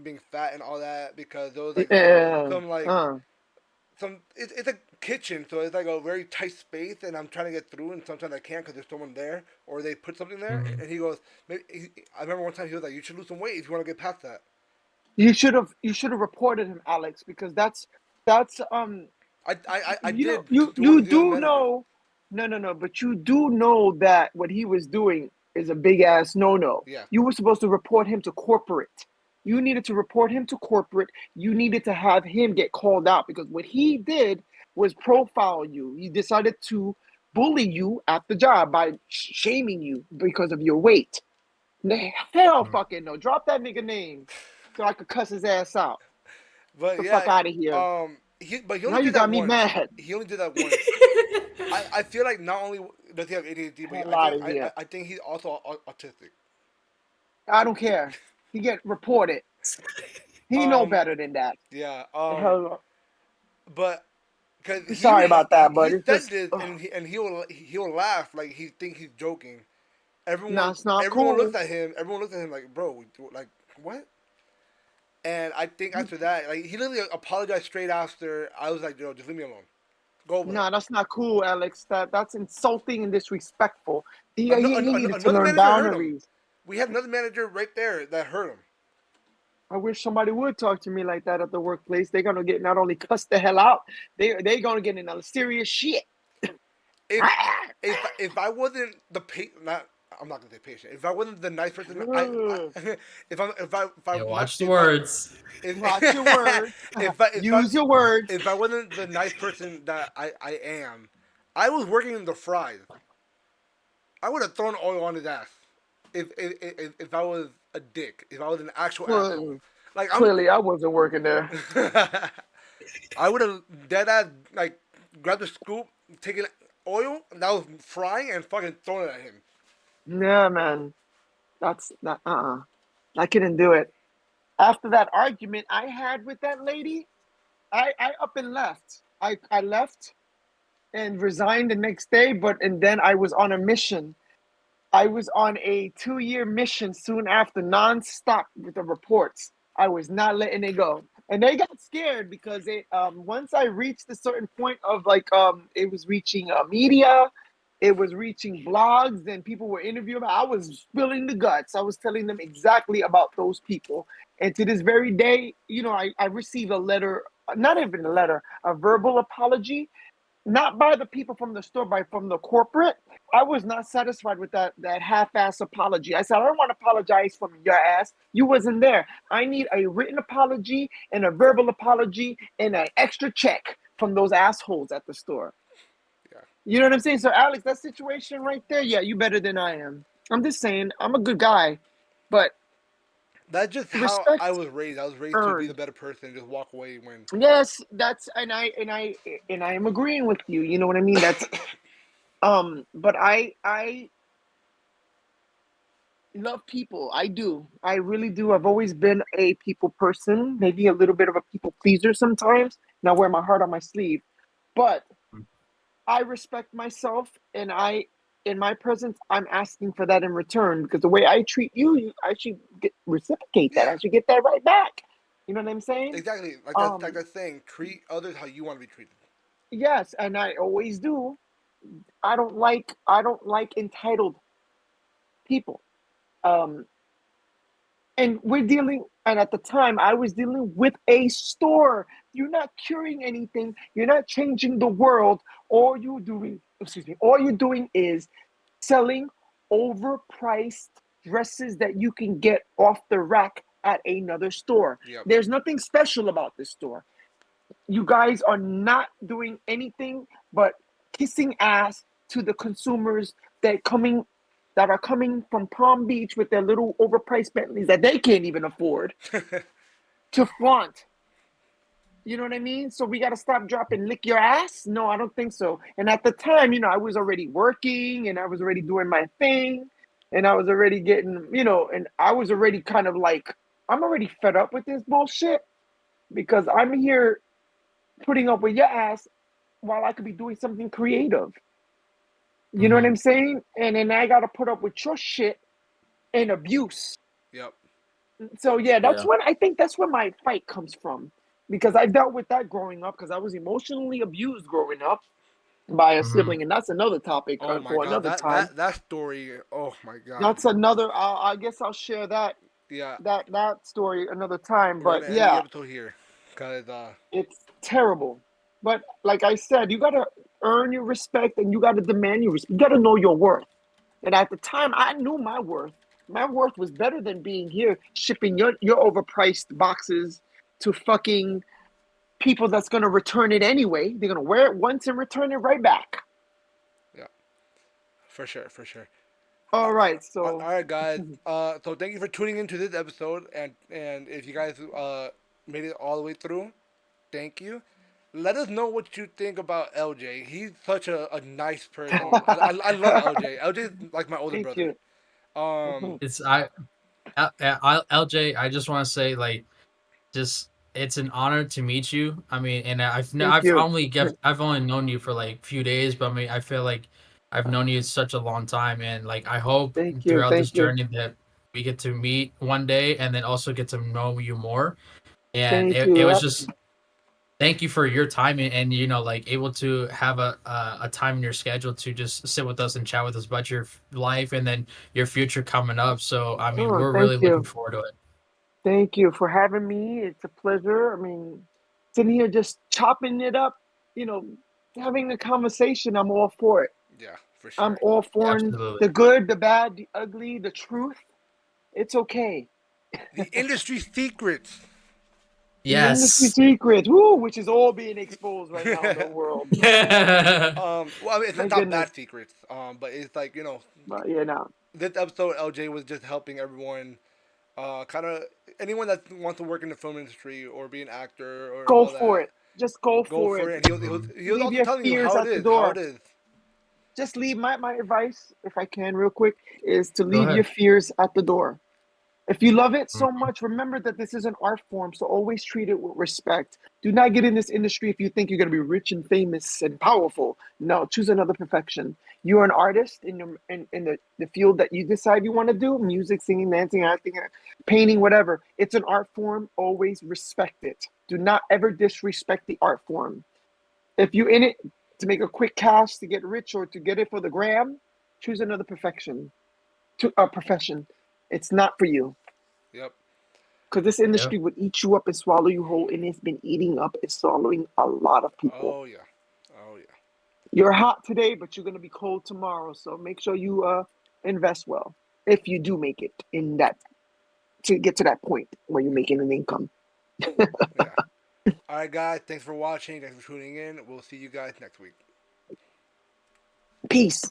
being fat and all that because there was like
Yeah.
some like it's a kitchen, so it's like a very tight space, and I'm trying to get through, and sometimes I can't because there's someone there, or they put something there,
Mm-hmm.
and he goes, I remember one time he was like, you should lose some weight if you want to get past that.
You should have reported him, Alex, because that's
I
you know
did
you
to
you
one of the other
do
managers.
know no, but you do know that what he was doing is a big ass no.
Yeah,
You were supposed to report him to corporate. You needed to report him to corporate. You needed to have him get called out because what he did was profile you. He decided to bully you at the job by shaming you because of your weight. Hell fucking no. Drop that nigga name so I could cuss his ass out.
but
Get the fuck
yeah,
out of here.
but he
Now
only
you
did that
got me
once.
mad.
He only did that once. I feel like not only does he have ADHD, but
Hell out of here.
I think he's also autistic.
I don't care. He get reported. He know
Um,
better than that.
yeah.
Hell,
But because
sorry about that, but
he
it's
said
just
this and he'll laugh like he think he's joking.
that's not cool.
Everyone looks at him like, bro, like what? And I think after that, like he literally apologized straight after. I was like, yo, just leave me alone. Go over there.
No, that's not cool, Alex. That's insulting and disrespectful. He needed to
Another
learn
manager heard him.
boundaries.
We had another manager right there that heard him.
I wish somebody would talk to me like that at the workplace. They're gonna get not only cussed the hell out, they gonna get in a serious shit.
If if I wasn't the not I'm not gonna say patient. If I wasn't the nice person, I if I
Yeah,
not
watch the
if I
words.
if
Watch your words.
if I if I
Use your words.
if I wasn't the nice person that I am, I was working in the fries. I would have thrown oil on his ass. If I was a dick, if I was an actual asshole,
Clearly,
like
clearly, I wasn't working there.
I would have dead ass like grabbed a scoop, taken oil that was frying and fucking thrown it at him.
Yeah, man. That's that. I couldn't do it. After that argument I had with that lady, I up and left. I left and resigned the next day, but and then I was on a mission. I was on a 2-year mission soon after, nonstop with the reports. I was not letting it go. And they got scared because once I reached a certain point of like it was reaching media, it was reaching blogs, and people were interviewing me. I was spilling the guts. I was telling them exactly about those people. And to this very day, I received a letter, not even a letter, a verbal apology, not by the people from the store, but from the corporate. I was not satisfied with that half-ass apology. I said, I don't want to apologize from your ass. You wasn't there. I need a written apology and a verbal apology and an extra check from those assholes at the store.
Yeah,
You know what I'm saying? So, Alex, that situation right there, yeah, you better than I am. I'm just saying, I'm a good guy, but
that's just how I
respect
was raised. I was raised to be the
earned.
better person and just walk away when.
Yes, that's and I am agreeing with you. You know what I mean? That's but I love people. I do. I really do. I've always been a people person, maybe a little bit of a people pleaser sometimes, and I wear my heart on my sleeve. But I respect myself, and in my presence, I'm asking for that in return because the way I treat you, I should reciprocate that.
Yeah,
I should get that right back. You know what I'm saying?
exactly. Like
Um,
that saying, treat others how you want to be treated.
yes, and I always do. I don't like entitled people. Um, and at the time I was dealing with a store. You're not curing anything, you're not changing the world. All you're doing is selling overpriced dresses that you can get off the rack at another store.
Yep.
There's nothing special about this store. You guys are not doing anything but kissing ass to the consumers that are coming from Palm Beach with their little overpriced Bentleys that they can't even afford to flaunt. You know what I mean? So we got to stop, drop, and lick your ass? No, I don't think so. And at the time, I was already working and I was already doing my thing and I was already getting, and I was already kind of like, I'm already fed up with this bullshit because I'm here putting up with your ass while I could be doing something creative. You know what
Hmm.
I'm saying? And then I got to put up with your shit and abuse.
Yep.
So yeah,
Yeah.
I think that's where my fight comes from because I dealt with that growing up because I was emotionally abused growing up by a
Hmm.
sibling, and that's another topic
Oh my
for
god,
another time.
that story. Oh my god.
That's another. I guess I'll share that
Yeah,
that story another time.
we're
But
gonna end the
yeah,
episode here, cause
it's terrible. But like I said, you gotta earn your respect and you gotta demand your respect. You gotta know your worth. And at the time, I knew my worth. My worth was better than being here shipping your overpriced boxes to fucking people that's gonna return it anyway. They're gonna wear it once and return it right back.
yeah, for sure, for sure.
All right,
All
so
right, guys. So thank you for tuning into this episode, and if you guys made it all the way through, thank you. Let us know what you think about LJ. He's such a nice person. I love LJ. LJ is like my older
thank
brother.
you.
Um,
It's I. LJ, I just want to say, like, just it's an honor to meet you. I mean, and
Thank you.
I've only known you for like few days, but I mean, I feel like I've known you such a long time, and like I hope
Thank you.
throughout this
Thank you.
journey that we get to meet one day, and then also get to know you more. And
Thank
it
you.
was just thank you for your time, and you know, like able to have a time in your schedule to just sit with us and chat with us about your life and then your future coming up. So I mean,
Oh,
we're
thank
really looking
you.
forward to it.
Thank you for having me. It's a pleasure. I mean, sitting here just chopping it up, you know, having a conversation. I'm all for it.
Yeah, for
I'm
sure.
all for
Absolutely.
the good, the bad, the ugly, the truth. It's okay.
The industry secrets.
The industry
Yes.
secret, woo, which is all being exposed right now in the world.
Well, I mean, it's
My
not
goodness.
bad secrets. But it's like
But yeah, now
this episode LJ was just helping everyone, kind of anyone that wants to work in the film industry or be an actor or
go
all
for
that.
it. Just go
Go
for
for
it.
it, and
Mhm.
he was
Leave
also
your
telling you
fears
how it
at the
is, how it
door.
is.
Just leave my advice, if I can, real quick, is to
Go
leave your
ahead.
fears at the door. If you love it so
Mhm.
much, remember that this is an art form, so always treat it with respect. Do not get in this industry if you think you're going to be rich and famous and powerful. No, choose another profession. You're an artist in the field that you decide you want to do music, singing, dancing, acting, painting, whatever. It's an art form. Always respect it. Do not ever disrespect the art form. If you're in it to make a quick cash, to get rich, or to get it for the gram, choose another profession. To a profession. It's not for you
Yep.
because this
Yep.
industry would eat you up and swallow you whole, and it's been eating up and swallowing a lot of people.
Oh yeah. Oh yeah.
You're hot today, but you're gonna be cold tomorrow. So make sure you invest well if you do make it in that to get to that point where you're making an income.
Yeah. All right, guys. Thanks for watching. Thanks for tuning in. We'll see you guys next week.
Peace.